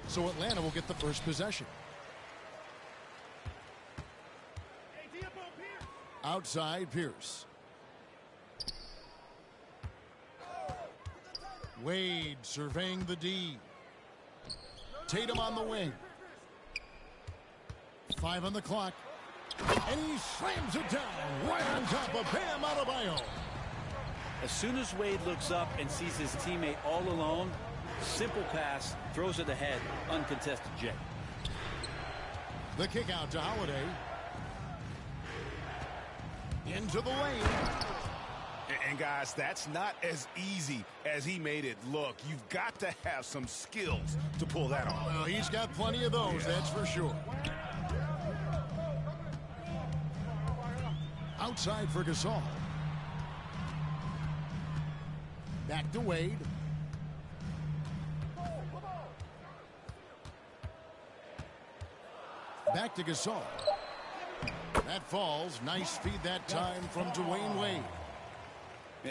So Atlanta will get the first possession. Outside Pierce. Wade surveying the D. Tatum on the wing. 5 on the clock. And he slams it down right on top of Bam Adebayo. As soon as Wade looks up and sees his teammate all alone, simple pass, throws it ahead, uncontested J. The kick out to Holiday. Into the lane. And guys, that's not as easy as he made it look. You've got to have some skills to pull that off. Well, he's got plenty of those, that's for sure. Outside for Gasol. Back to Wade. Back to Gasol. That falls. Nice feed that time from Dwayne Wade.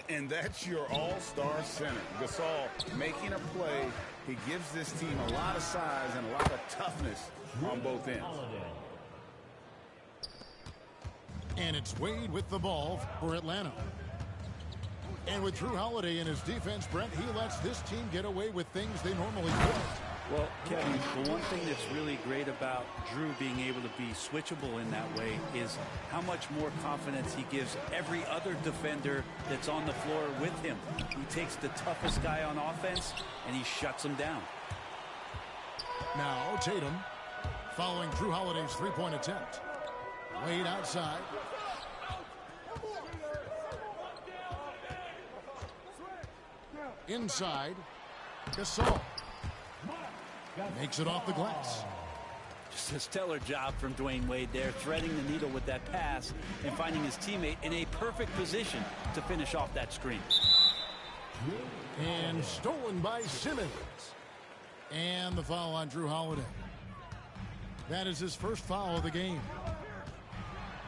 And that's your all-star center. Gasol making a play. He gives this team a lot of size and a lot of toughness on both ends. And it's Wade with the ball for Atlanta. And with Jrue Holiday in his defense, Brent, he lets this team get away with things they normally couldn't. Well, Kevin, the one thing that's really great about Jrue being able to be switchable in that way is how much more confidence he gives every other defender that's on the floor with him. He takes the toughest guy on offense, and he shuts him down. Now Tatum following Jrue Holiday's three-point attempt. Wade outside. Inside. Gasol. Makes it off the glass. Just a stellar job from Dwayne Wade there, threading the needle with that pass and finding his teammate in a perfect position to finish off that screen. And stolen by Simmons. And the foul on Jrue Holiday. That is his first foul of the game.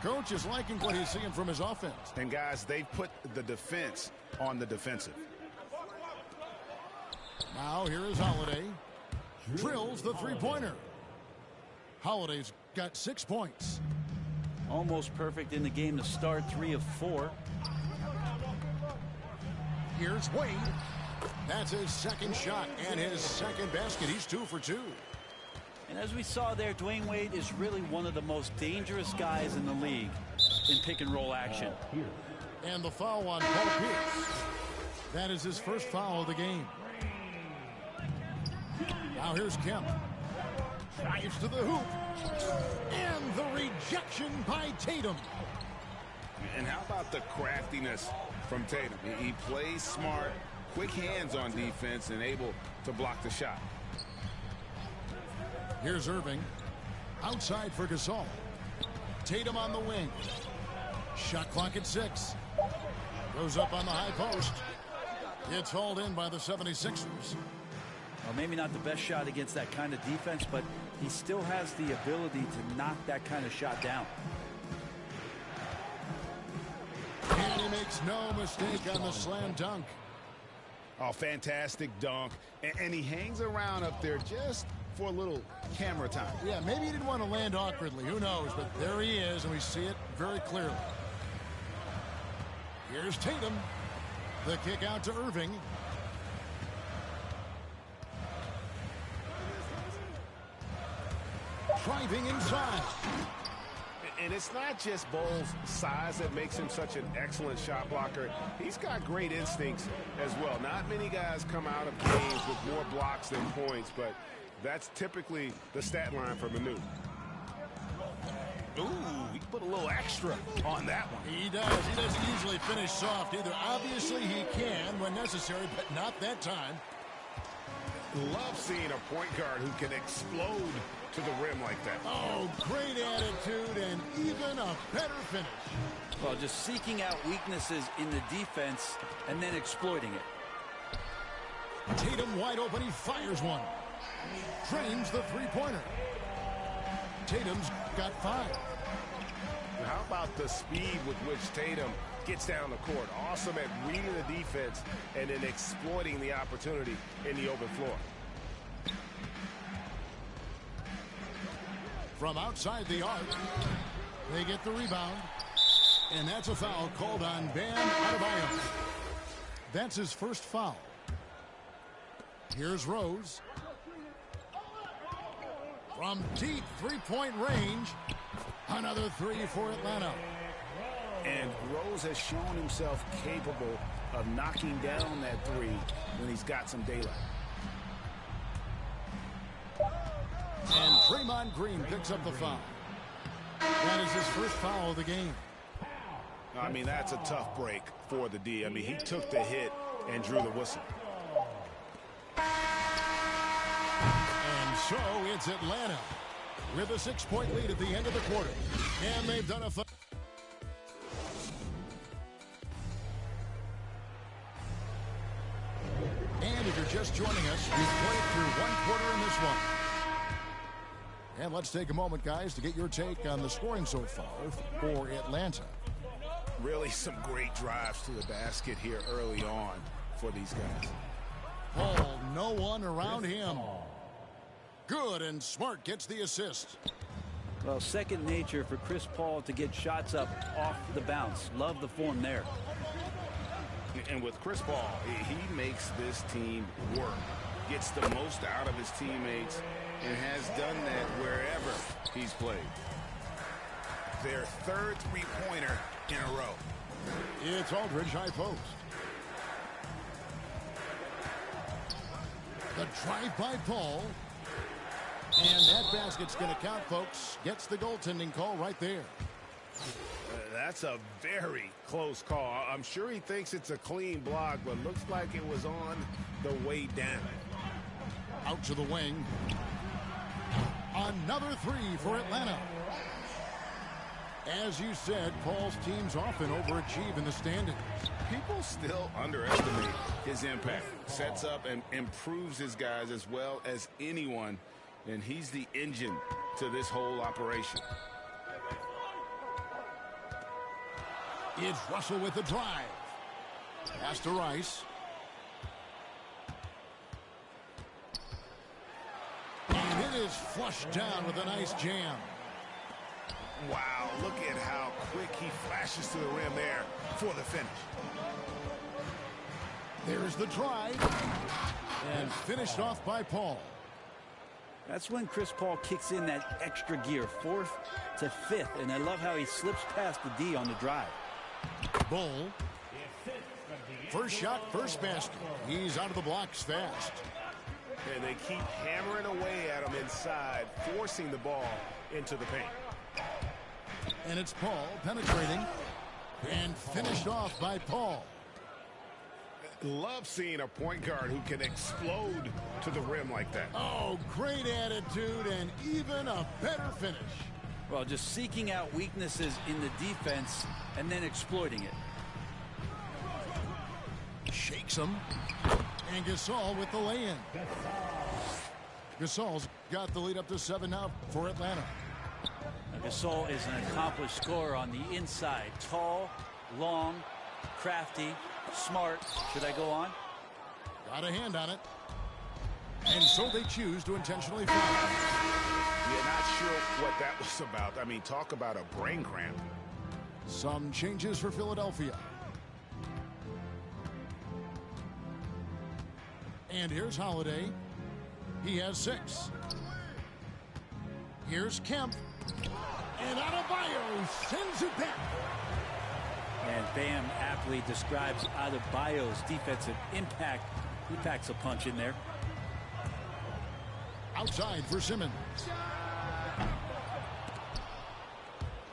Coach is liking what he's seeing from his offense. And guys, they've put the defense on the defensive. Now here is Holiday. Drills the three-pointer. Holiday's got 6 points. Almost perfect in the game to start, 3 of 4. Here's Wade. That's his second shot and his second basket. He's 2 for 2. And as we saw there, Dwayne Wade is really one of the most dangerous guys in the league in pick-and-roll action. And the foul on Paul Pierce. That is his first foul of the game. Now here's Kemp. Drives to the hoop. And the rejection by Tatum. And how about the craftiness from Tatum? He plays smart, quick hands on defense, and able to block the shot. Here's Irving. Outside for Gasol. Tatum on the wing. Shot clock at 6. Goes up on the high post. It's hauled in by the 76ers. Well, maybe not the best shot against that kind of defense, but he still has the ability to knock that kind of shot down. And he makes no mistake on the slam dunk. Oh, fantastic dunk. And he hangs around up there just for a little camera time. Yeah, maybe he didn't want to land awkwardly. Who knows? But there he is, and we see it very clearly. Here's Tatum. The kick out to Irving. Driving inside. And it's not just Ball's size that makes him such an excellent shot blocker. He's got great instincts as well. Not many guys come out of games with more blocks than points, but that's typically the stat line for Manu. Ooh, he put a little extra on that one. He does. He doesn't usually finish soft either. Obviously, he can when necessary, but not that time. Love seeing a point guard who can explode to the rim like that. Oh, great attitude and even a better finish. Well, just seeking out weaknesses in the defense and then exploiting it. Tatum wide open. He fires one. Drains the three-pointer. Tatum's got 5. How about the speed with which Tatum gets down the court? Awesome at reading the defense and then exploiting the opportunity in the open floor. From outside the arc, they get the rebound. And that's a foul called on Bam Adebayo. That's his first foul. Here's Rose. From deep three-point range, another 3 for Atlanta. And Rose has shown himself capable of knocking down that 3 when he's got some daylight. And Draymond Green picks up the foul. That is his first foul of the game. I mean, that's a tough break for the D. I mean, he took the hit and drew the whistle. And so it's Atlanta with a 6-point lead at the end of the quarter. And they've done a... And if you're just joining us, we've played through 1 quarter in this one. And let's take a moment, guys, to get your take on the scoring so far for Atlanta. Really some great drives to the basket here early on for these guys. Paul, no one around him. Good, and Smart gets the assist. Well, second nature for Chris Paul to get shots up off the bounce. Love the form there. And with Chris Paul, he makes this team work. Gets the most out of his teammates and has done that wherever he's played. Their 3rd three-pointer in a row. It's Aldridge high post. The drive by Paul. And that basket's going to count, folks. Gets the goaltending call right there. That's a very close call. I'm sure he thinks it's a clean block, but looks like it was on the way down. Out to the wing. Another 3 for Atlanta. As you said, Paul's teams often overachieve in the standings. People still underestimate his impact. Sets up and improves his guys as well as anyone, and he's the engine to this whole operation. It's Russell with the drive. Pass to Rice. And it is flushed down with a nice jam. Wow, look at how quick he flashes to the rim there for the finish. There's the drive. And finished off by Paul. That's when Chris Paul kicks in that extra gear, 4th to 5th. And I love how he slips past the D on the drive. Bull. First shot, first basket. He's out of the blocks fast. And they keep hammering away at him inside, forcing the ball into the paint. And it's Paul penetrating. And finished off by Paul. Love seeing a point guard who can explode to the rim like that. Oh, great attitude and even a better finish. Well, just seeking out weaknesses in the defense and then exploiting it. Shakes him. And Gasol with the lay-in. Gasol's got the lead up to 7 now for Atlanta. Now, Gasol is an accomplished scorer on the inside. Tall, long, crafty, smart. Should I go on? Got a hand on it. And so they choose to intentionally foul. Yeah, not sure what that was about. I mean, talk about a brain cramp. Some changes for Philadelphia. And here's Holiday. He has 6. Here's Kemp. And Adebayo sends it back. And Bam aptly describes Adebayo's defensive impact. He packs a punch in there. Outside for Simmons.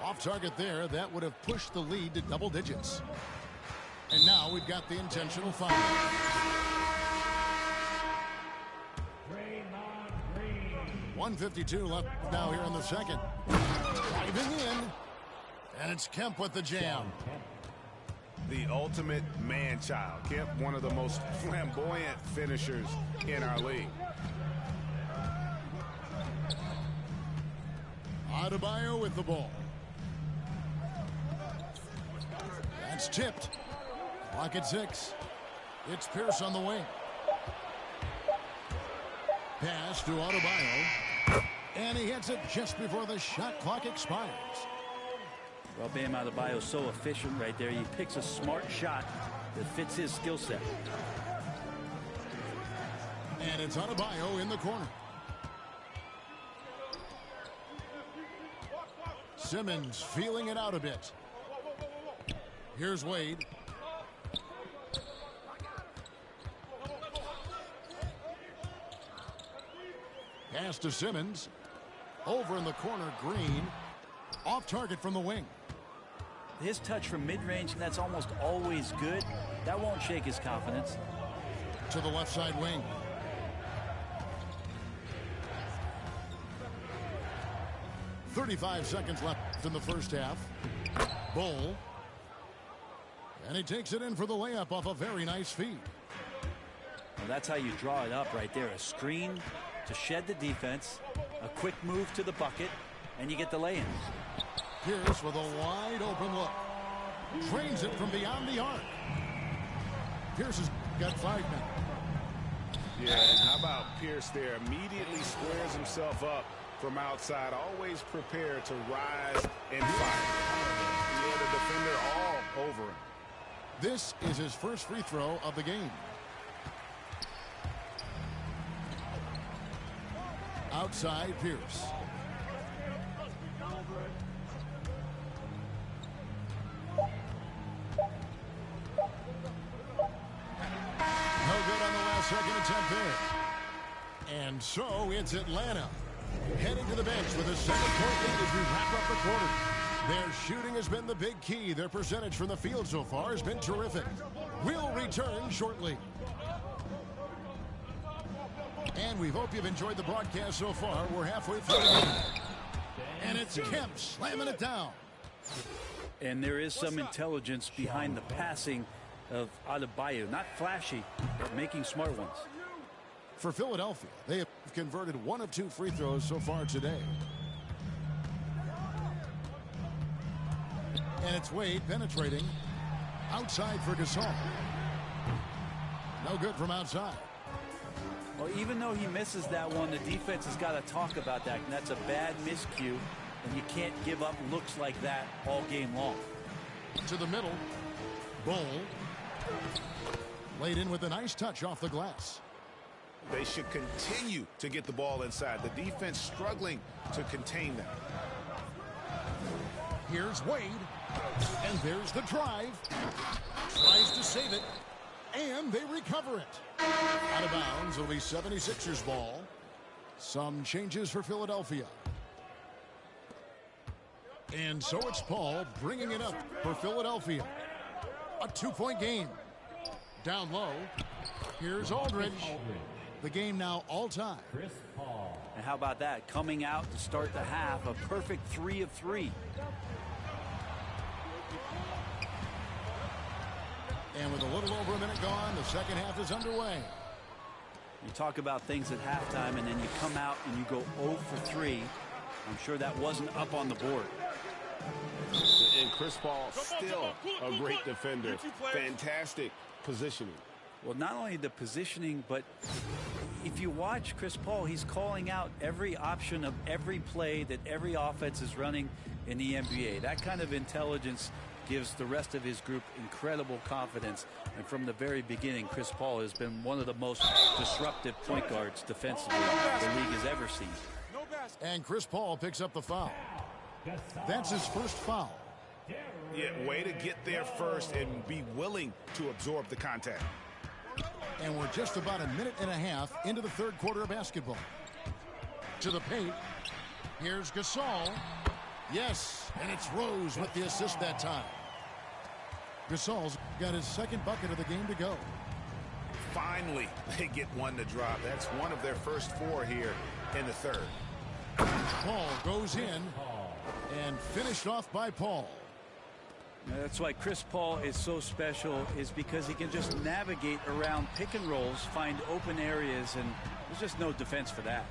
Off target there. That would have pushed the lead to double digits. And now we've got the intentional foul. 1:52 left now here in the second. Driving in. And it's Kemp with the jam. The ultimate man-child. Kemp, one of the most flamboyant finishers in our league. Adebayo with the ball. That's tipped. Clock at 6. It's Pierce on the wing. Pass to Adebayo. And he hits it just before the shot clock expires. Well, Bam Adebayo is so efficient right there. He picks a smart shot that fits his skill set. And it's Adebayo in the corner. Simmons feeling it out a bit. Here's Wade. Pass to Simmons. Over in the corner, Green. Off target from the wing. His touch from mid-range, and that's almost always good. That won't shake his confidence. To the left side wing. .35 seconds left in the first half. Bull. And he takes it in for the layup off a very nice feed. Well, that's how you draw it up right there. A screen to shed the defense, a quick move to the bucket, and you get the lay-in. Pierce with a wide open look. Drains it from beyond the arc. Pierce has got 5 men. Yeah, and how about Pierce there? Immediately squares himself up from outside. Always prepared to rise and fire. Yeah, the defender all over him. This is his first free throw of the game. Outside Pierce. No good on the last second attempt there. And so it's Atlanta heading to the bench with a 7-point lead as we wrap up the quarter. Their shooting has been the big key. Their percentage from the field so far has been terrific. We'll return shortly. And we hope you've enjoyed the broadcast so far. We're halfway through the game. And it's Kemp slamming it down. And there is some intelligence behind the passing of Adebayo. Not flashy, but making smart ones. For Philadelphia, they have converted 1 of 2 free throws so far today. And it's Wade penetrating. Outside for Gasol. No good from outside. Well, even though he misses that one, the defense has got to talk about that. And that's a bad miscue. And you can't give up looks like that all game long. To the middle. Bull. Laid in with a nice touch off the glass. They should continue to get the ball inside. The defense struggling to contain them. Here's Wade. And there's the drive. Tries to save it. And they recover it. Out of bounds. It'll be 76ers ball. Some changes for Philadelphia. And so it's Paul bringing it up for Philadelphia. A 2-point game. Down low. Here's Aldridge. The game now all time. And how about that? Coming out to start the half, a perfect 3 of 3. And with a little over a minute gone, the second half is underway. You talk about things at halftime, and then you come out and you go 0 for 3. I'm sure that wasn't up on the board. And Chris Paul still a great defender. Fantastic positioning. Well, not only the positioning, but if you watch Chris Paul, he's calling out every option of every play that every offense is running in the NBA. That kind of intelligence gives the rest of his group incredible confidence. And from the very beginning, Chris Paul has been one of the most disruptive point guards defensively the league has ever seen. And Chris Paul picks up the foul. That's his first foul. Yeah, way to get there first and be willing to absorb the contact. And we're just about a minute and a half into the third quarter of basketball. To the paint. Here's Gasol. Yes, and it's Rose with the assist that time. Gasol's got his second bucket of the game to go. Finally, they get one to drop. That's one of their first 4 here in the third. Paul goes in and finished off by Paul. That's why Chris Paul is so special, is because he can just navigate around pick and rolls, find open areas, and there's just no defense for that.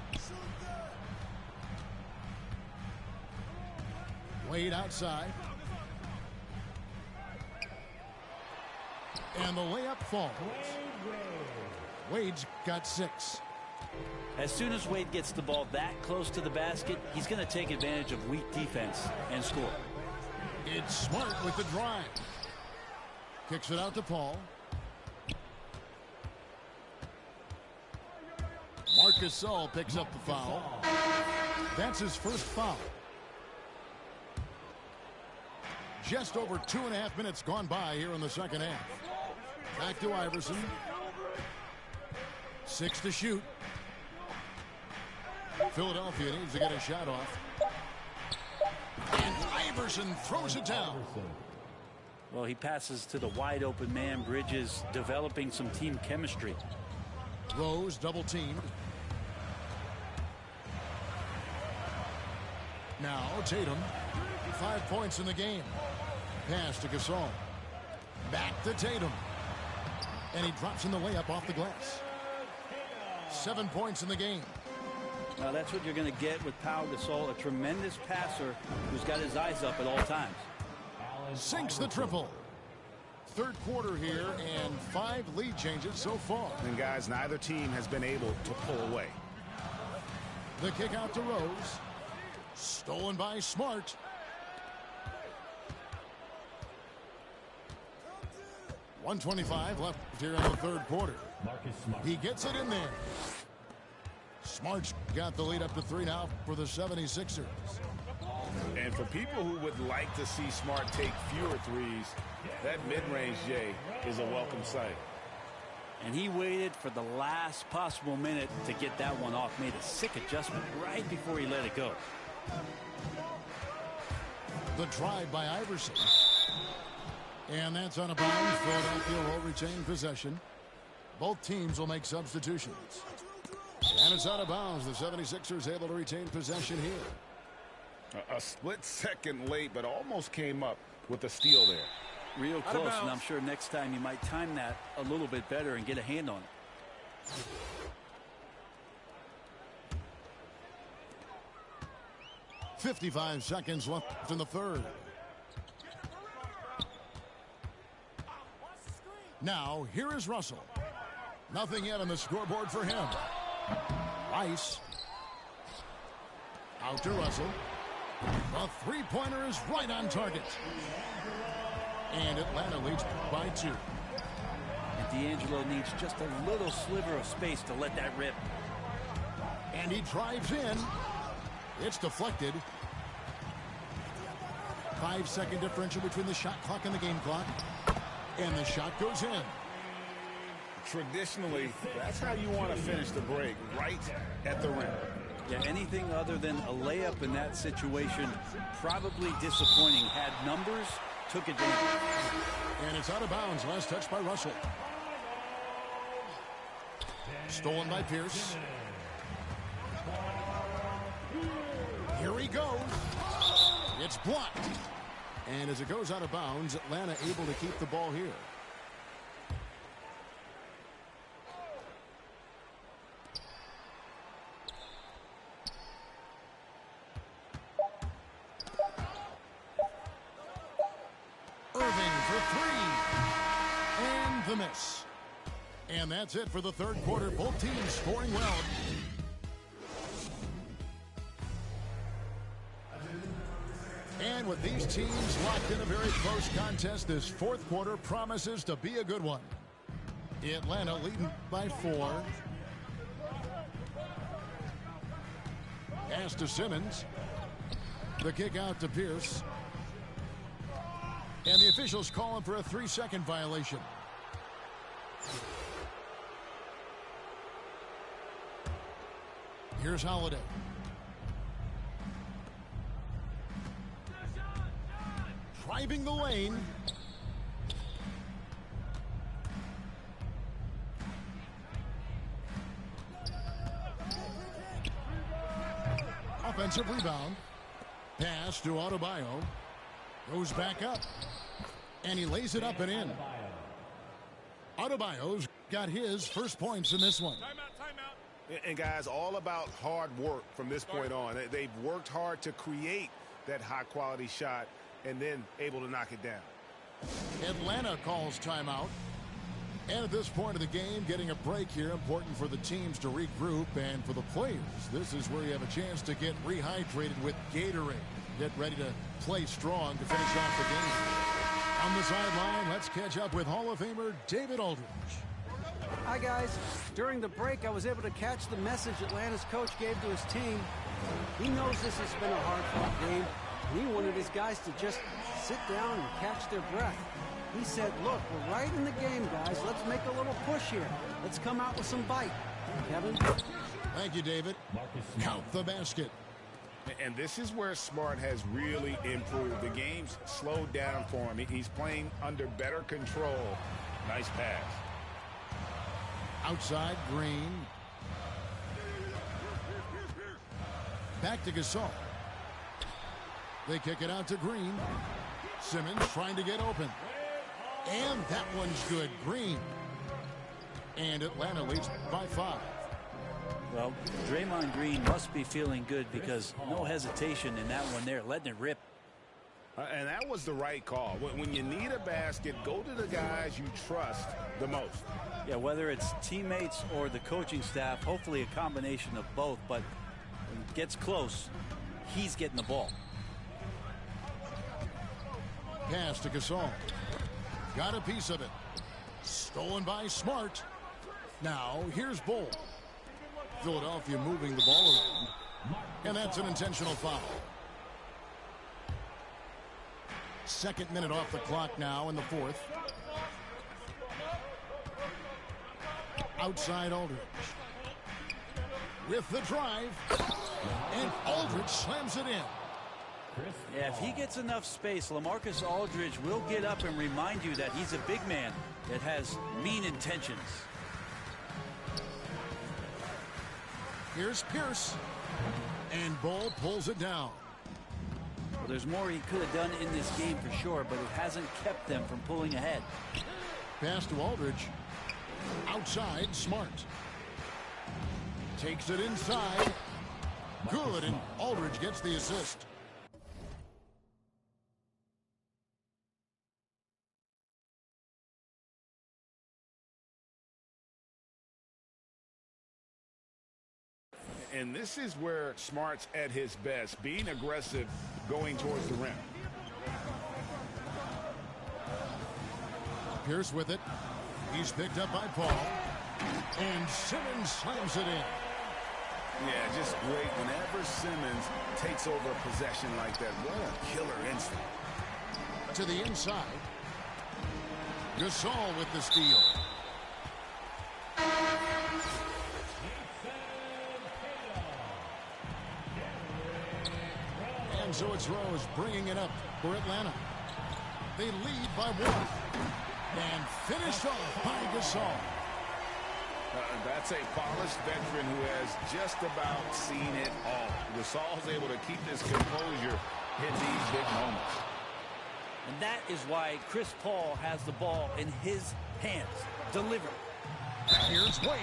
Wade outside. And the layup falls. Wade's got 6. As soon as Wade gets the ball that close to the basket, he's going to take advantage of weak defense and score. It's Smart with the drive. Kicks it out to Paul. Marc Gasol picks up the foul. That's his first foul. Just over 2.5 minutes gone by here in the second half. Back to Iverson. 6 to shoot. Philadelphia needs to get a shot off. And Iverson throws it down. Well, he passes to the wide open man. Bridges developing some team chemistry. Rose double teamed. Now Tatum. 5 points in the game. Pass to Gasol. Back to Tatum. And he drops in the layup off the glass. 7 points in the game. Now that's what you're going to get with Pau Gasol, a tremendous passer who's got his eyes up at all times. Sinks the triple. Third quarter here and 5 lead changes so far. And guys, neither team has been able to pull away. The kick out to Rose. Stolen by Smart. .125 left here in the third quarter. He gets it in there. Smart's got the lead up to 3 now for the 76ers. And for people who would like to see Smart take fewer threes, that mid-range J is a welcome sight. And he waited for the last possible minute to get that one off. Made a sick adjustment right before he let it go. The drive by Iverson. And that's on a bounce. Philadelphia will retain possession. Both teams will make substitutions. And it's out of bounds. The 76ers able to retain possession here. A split second late, but almost came up with a steal there. Real close, and I'm sure next time you might time that a little bit better and get a hand on it. 55 seconds left in the third. Now, here is Russell. Nothing yet on the scoreboard for him. Rice. Out to Russell. The three-pointer is right on target. And Atlanta leads by 2. And D'Angelo needs just a little sliver of space to let that rip. And he drives in. It's deflected. 5-second differential between the shot clock and the game clock. And the shot goes in. Traditionally, that's how you want to finish the break, right at the rim. Yeah, anything other than a layup in that situation, probably disappointing. Had numbers, took advantage. And it's out of bounds. Last touch by Russell. Stolen by Pierce. Here he goes. It's blocked. And as it goes out of bounds, Atlanta able to keep the ball here. Irving for 3. And the miss. And that's it for the third quarter. Both teams scoring well. And with these teams locked in a very close contest, this fourth quarter promises to be a good one. Atlanta leading by 4. Pass to Simmons. The kick out to Pierce. And the officials calling for a 3-second violation. Here's Holiday. Driving the lane. Offensive rebound. Pass to Adebayo. Goes back up. And he lays it up and in. Adebayo's got his first points in this one. Timeout. And guys, all about hard work from this point on. They've worked hard to create that high-quality shot and then able to knock it down. Atlanta calls timeout. And at this point of the game, getting a break here, important for the teams to regroup. And for the players, this is where you have a chance to get rehydrated with Gatorade. Get ready to play strong to finish off the game. On the sideline, let's catch up with Hall of Famer David Aldridge. Hi, guys. During the break, I was able to catch the message Atlanta's coach gave to his team. He knows this has been a hard-fought game, and he wanted his guys to just sit down and catch their breath. He said, look, we're right in the game, guys. Let's make a little push here. Let's come out with some bite. Kevin? Thank you, David. Count the basket. And this is where Smart has really improved. The game's slowed down for him. He's playing under better control. Nice pass. Outside, Green. Back to Gasol. They kick it out to Green. Simmons trying to get open. And that one's good. Green. And Atlanta leads by 5. Well, Draymond Green must be feeling good because no hesitation in that one there, letting it rip. And that was the right call. When you need a basket, go to the guys you trust the most. Yeah, whether it's teammates or the coaching staff, hopefully a combination of both. But when it gets close, he's getting the ball. Pass to Gasol. Got a piece of it. Stolen by Smart. Now, here's Bull. Philadelphia moving the ball around. And that's an intentional foul. Second minute off the clock now in the fourth. Outside Aldridge. With the drive. And Aldridge slams it in. Yeah, if he gets enough space, LaMarcus Aldridge will get up and remind you that he's a big man that has mean intentions. Here's Pierce. And Bull pulls it down. Well, there's more he could have done in this game for sure, but it hasn't kept them from pulling ahead. Pass to Aldridge. Outside, Smart. Takes it inside. Good, and Aldridge gets the assist. And this is where Smart's at his best, being aggressive, going towards the rim. Pierce with it. He's picked up by Paul. And Simmons slams it in. Yeah, just great. Whenever Simmons takes over a possession like that, what a killer instinct. To the inside. Gasol with the steal. And so it's Rose bringing it up for Atlanta. They lead by 1. And finished off by Gasol. That's a polished veteran who has just about seen it all. Gasol's able to keep his composure in these big moments. And that is why Chris Paul has the ball in his hands. Deliver. Here's Wade.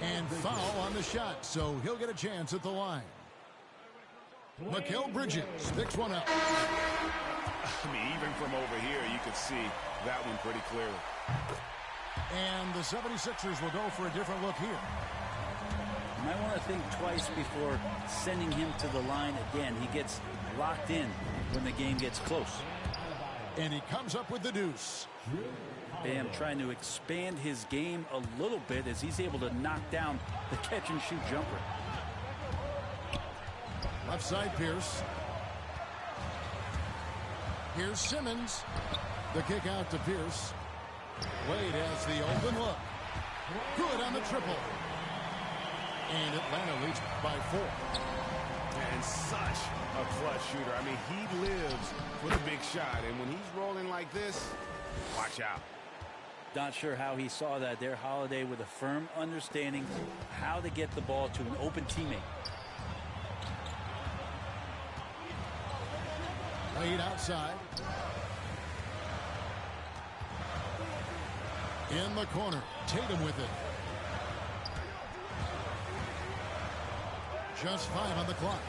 And foul on the shot, so he'll get a chance at the line. Mikal Bridges picks one up. I mean, even from over here, you could see that one pretty clearly. And the 76ers will go for a different look here. You might want to think twice before sending him to the line again. He gets locked in when the game gets close. And he comes up with the deuce. Bam trying to expand his game a little bit as he's able to knock down the catch-and-shoot jumper. Left side, Pierce. Here's Simmons. The kick out to Pierce. Wade has the open look. Good on the triple. And Atlanta leads by 4. And such a clutch shooter. I mean, he lives for the big shot. And when he's rolling like this, watch out. Not sure how he saw that there. Holiday with a firm understanding how to get the ball to an open teammate. Wade outside. In the corner. Tatum with it. Just 5 on the clock.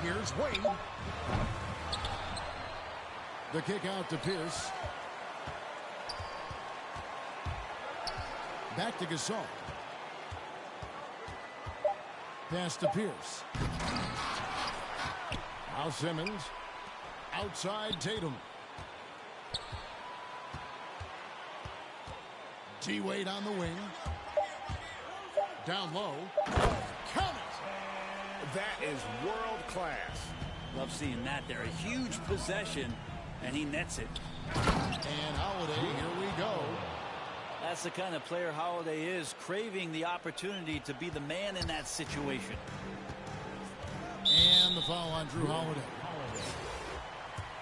Here's Wade. The kick out to Pierce. Back to Gasol. Pass to Pierce. Now Simmons. Outside Tatum. T-Wade on the wing. Down low. Count it! That is world class. Love seeing that there. A huge possession, and he nets it. And Holiday, here we go. That's the kind of player Holiday is, craving the opportunity to be the man in that situation. And the foul on Drew Holiday.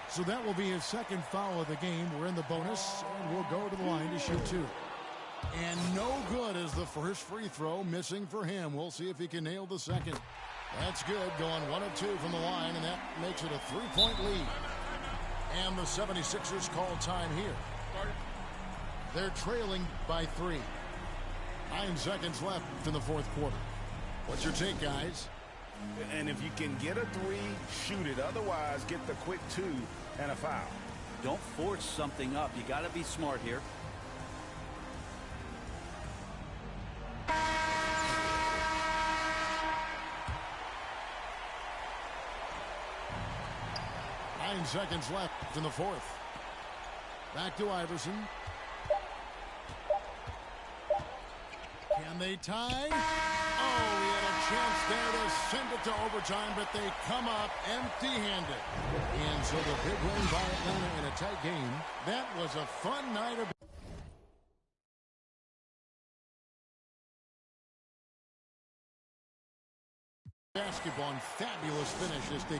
So that will be his second foul of the game. We're in the bonus, and we'll go to the line to shoot 2. And no good is the first free throw, missing for him. We'll see if he can nail the second. That's good, going 1 of 2 from the line, and that makes it a 3-point lead. And the 76ers call time here. They're trailing by 3. 9 seconds left in the fourth quarter. What's your take, guys? And if you can get a 3, shoot it. Otherwise, get the quick 2 and a foul. Don't force something up. You got to be smart here. Seconds left in the fourth. Back to Iverson. Can they tie? Oh, he had a chance there to send it to overtime, but they come up empty-handed. And so the big win by Atlanta in a tight game. That was a fun night of basketball and fabulous finish as they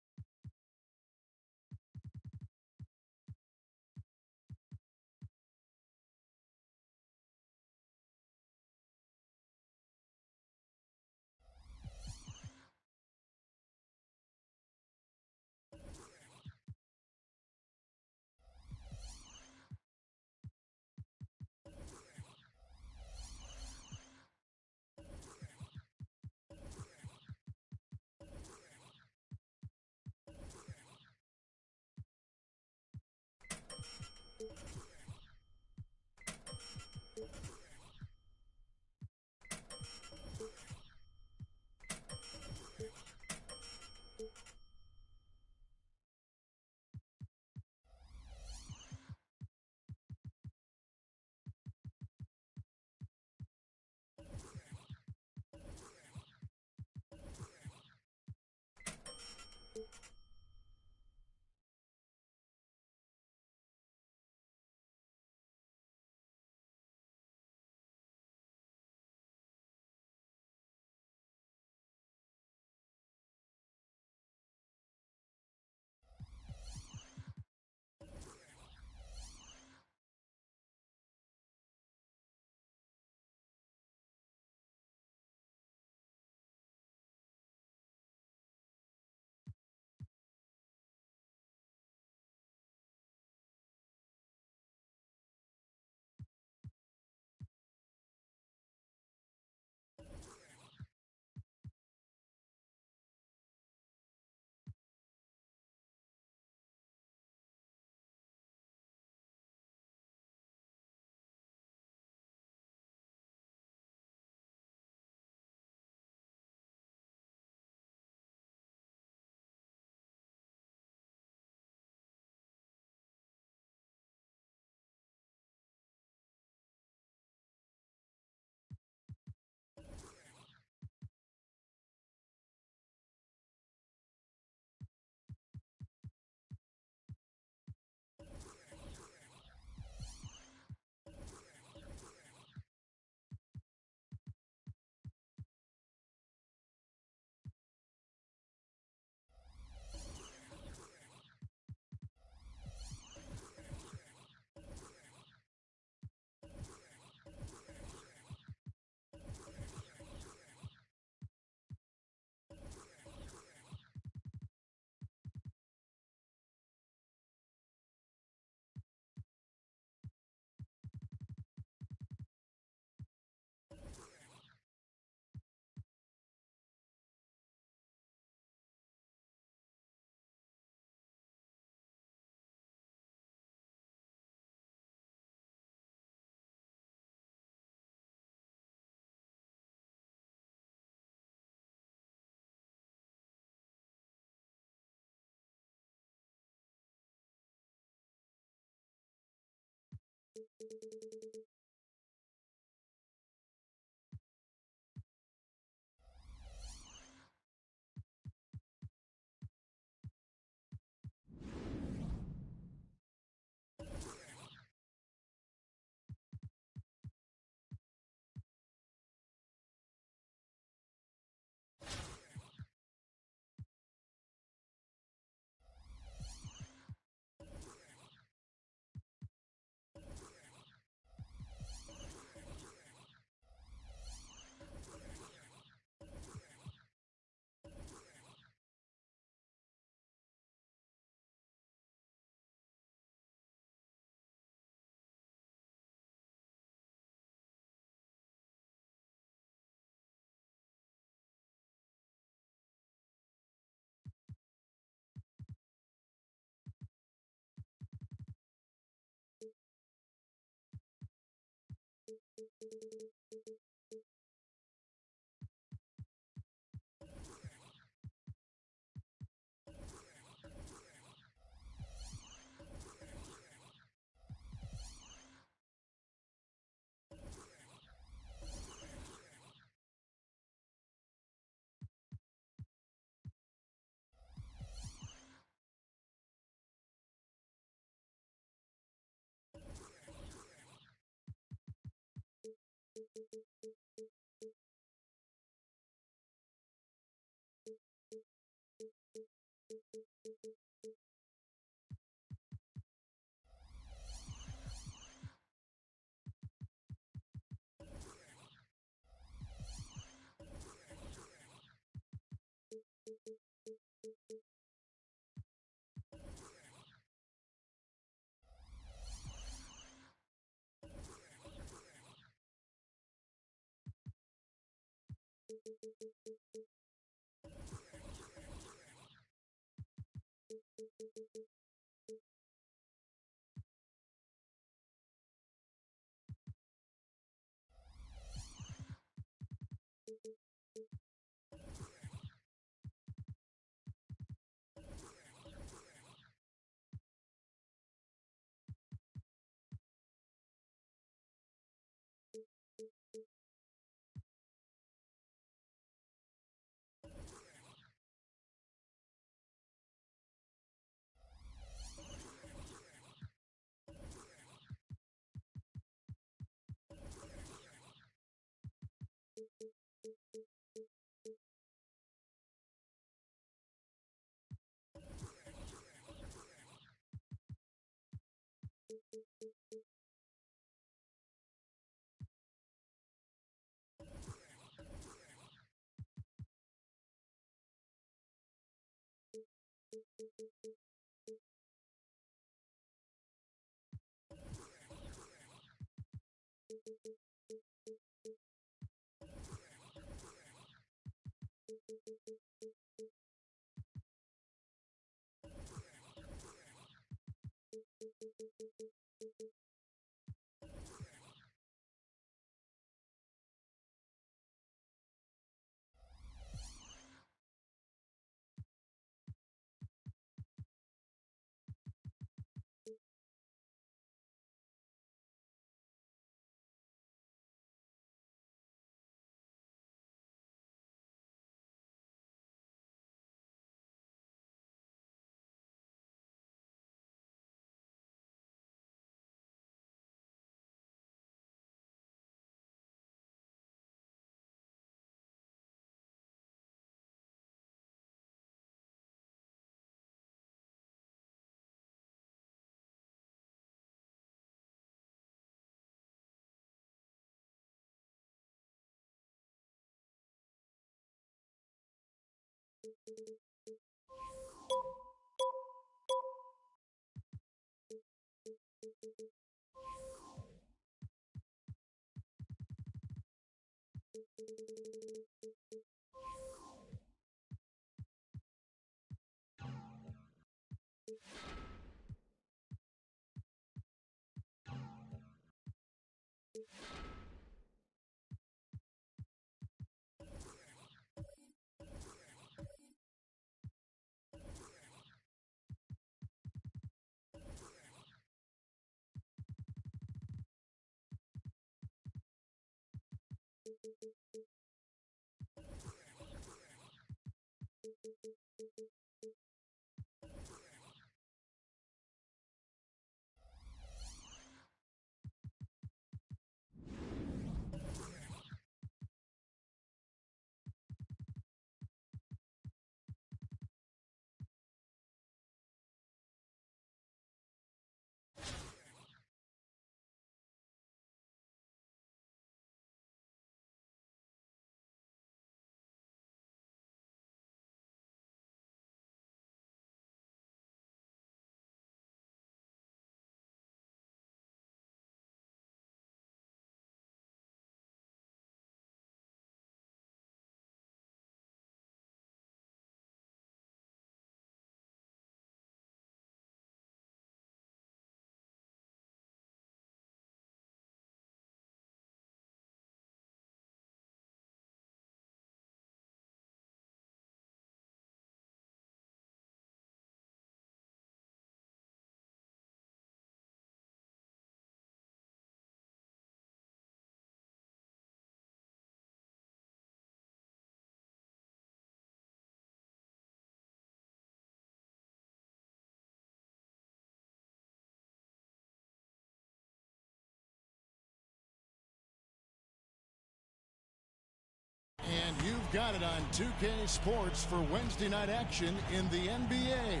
And you've got it on 2K Sports for Wednesday night action in the NBA.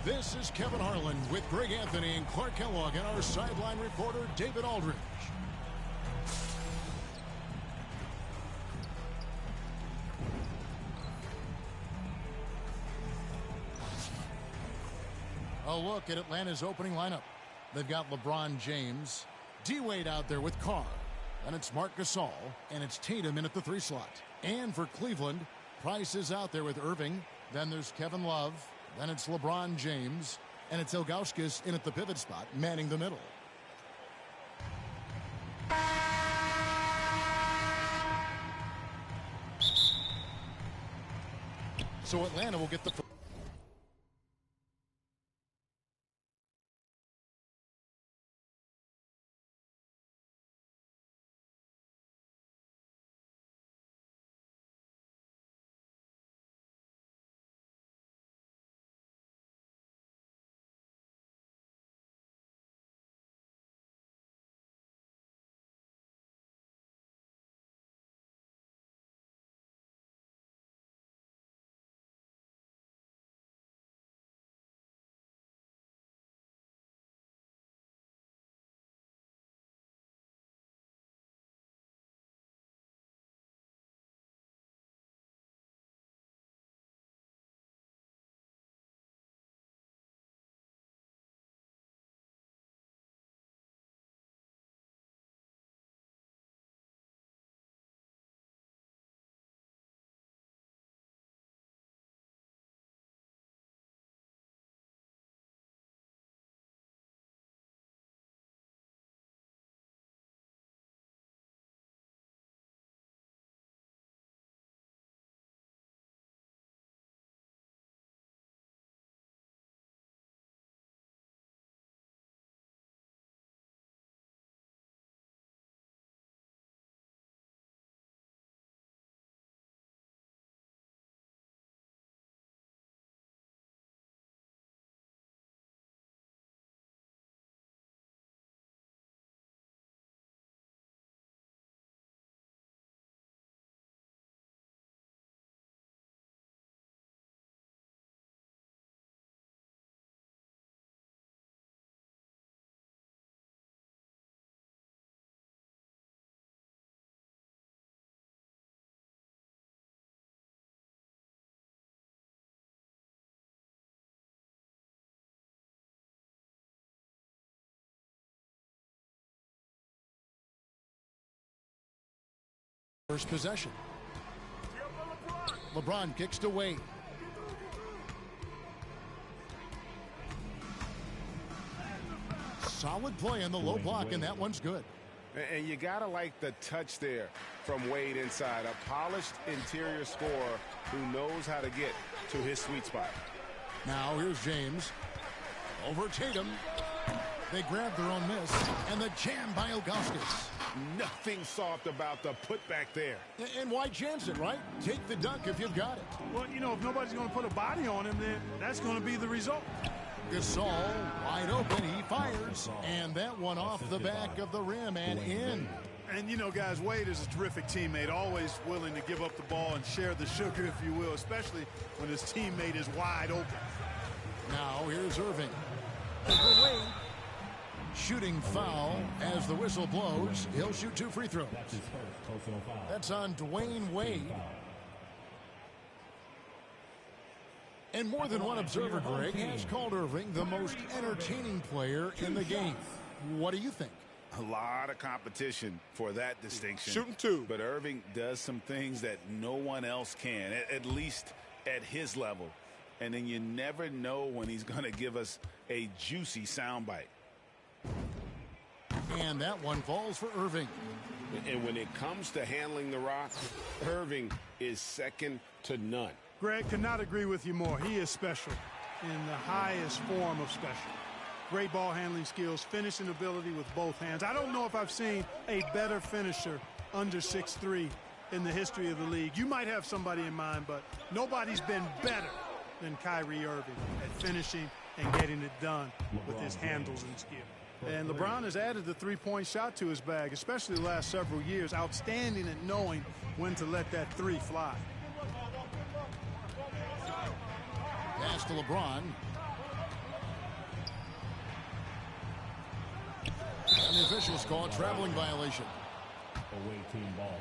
This is Kevin Harlan with Greg Anthony and Clark Kellogg and our sideline reporter, David Aldridge. A look at Atlanta's opening lineup. They've got LeBron James, D-Wade out there with Carr. And it's Marc Gasol, and it's Tatum in at the 3 slot. And for Cleveland, Price is out there with Irving. Then there's Kevin Love. Then it's LeBron James. And it's Ilgauskas in at the pivot spot, manning the middle. So Atlanta will get the... First possession. LeBron kicks to Wade. Solid play in the low block, and that one's good. And you got to like the touch there from Wade inside. A polished interior scorer who knows how to get to his sweet spot. Now here's James. Over Tatum. They grab their own miss, and the jam by Ilgauskas. Nothing soft about the putback there. And why chance it, right? Take the dunk if you've got it. Well, you know, if nobody's going to put a body on him, then that's going to be the result. Gasol wide open. He fires. And that one off the back of the rim and in. And, you know, guys, Wade is a terrific teammate, always willing to give up the ball and share the sugar, if you will, especially when his teammate is wide open. Now here's Irving. For Wade. Shooting foul as the whistle blows. He'll shoot 2 free throws. That's on Dwayne Wade. And more than one observer, Greg, has called Irving the most entertaining player in the game. What do you think? A lot of competition for that distinction. Shooting 2. But Irving does some things that no one else can, at least at his level. And then you never know when he's going to give us a juicy soundbite. And that one falls for Irving. And when it comes to handling the rock, Irving is second to none. Greg, cannot agree with you more. He is special in the highest form of special. Great ball handling skills, finishing ability with both hands. I don't know if I've seen a better finisher under 6'3" in the history of the league. You might have somebody in mind, but nobody's been better than Kyrie Irving at finishing and getting it done with his handles and skill. And LeBron has added the three-point shot to his bag, especially the last several years. Outstanding at knowing when to let that three fly. Pass to LeBron. And the officials call a traveling violation. Away team ball.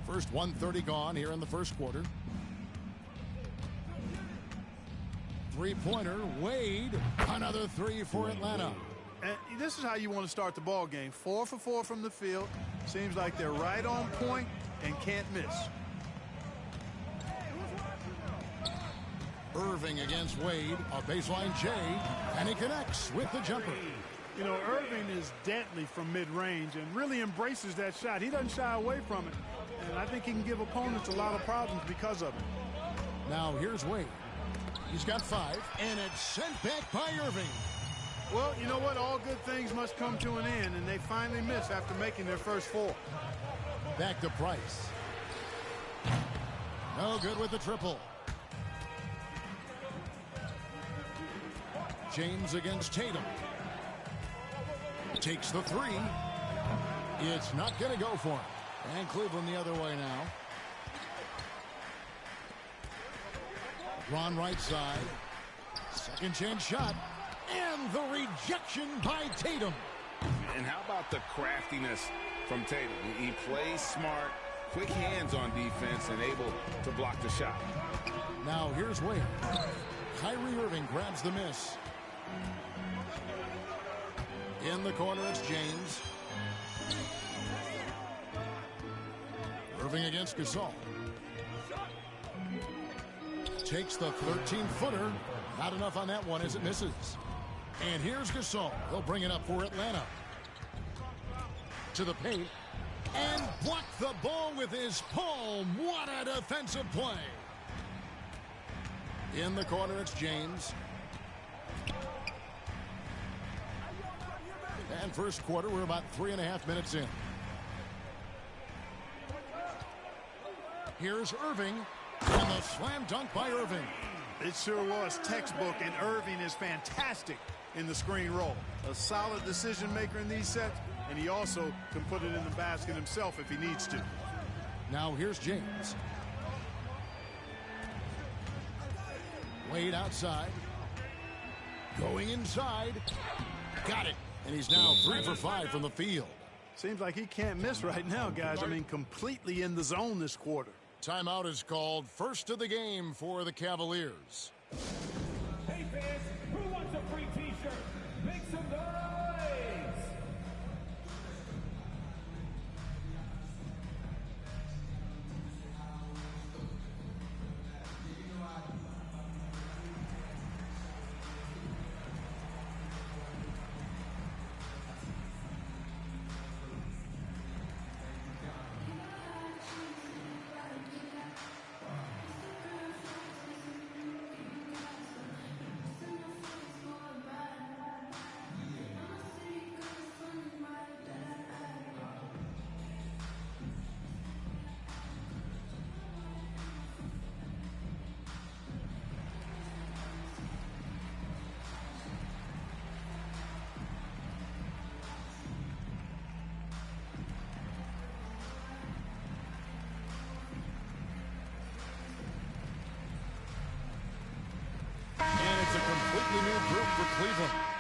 First 1:30 gone here in the first quarter. Three-pointer, Wade. Another 3 for Atlanta. And this is how you want to start the ball game. 4 for 4 from the field. Seems like they're right on point and can't miss. Irving against Wade. A baseline J. And he connects with the jumper. You know, Irving is deadly from mid-range and really embraces that shot. He doesn't shy away from it. And I think he can give opponents a lot of problems because of it. Now here's Wade. He's got 5. And it's sent back by Irving. Well, you know what? All good things must come to an end, and they finally miss after making their first 4. Back to Price. No good with the triple. James against Tatum. Takes the 3. It's not going to go for him. And Cleveland the other way now. Ron right side. Second chance shot. And the rejection by Tatum. And how about the craftiness from Tatum? He plays smart, quick hands on defense, and able to block the shot. Now here's Wade. Kyrie Irving grabs the miss. In the corner, it's James. Irving against Gasol. Takes the 13-footer. Not enough on that one as it misses. And here's Gasol. He'll bring it up for Atlanta. To the paint. And block the ball with his palm. What a defensive play. In the corner, it's James. And first quarter, we're about 3.5 minutes in. Here's Irving. And the slam dunk by Irving. It sure was textbook, and Irving is fantastic in the screen roll. A solid decision maker in these sets, and he also can put it in the basket himself if he needs to. Now here's James. Wade outside. Going inside. Got it. And he's now 3 for 5 from the field. Seems like he can't miss right now, guys. I mean, completely in the zone this quarter. Timeout is called. First of the game for the Cavaliers. Hey fans, who wants a free t-shirt? Make some noise! completely new group for Cleveland.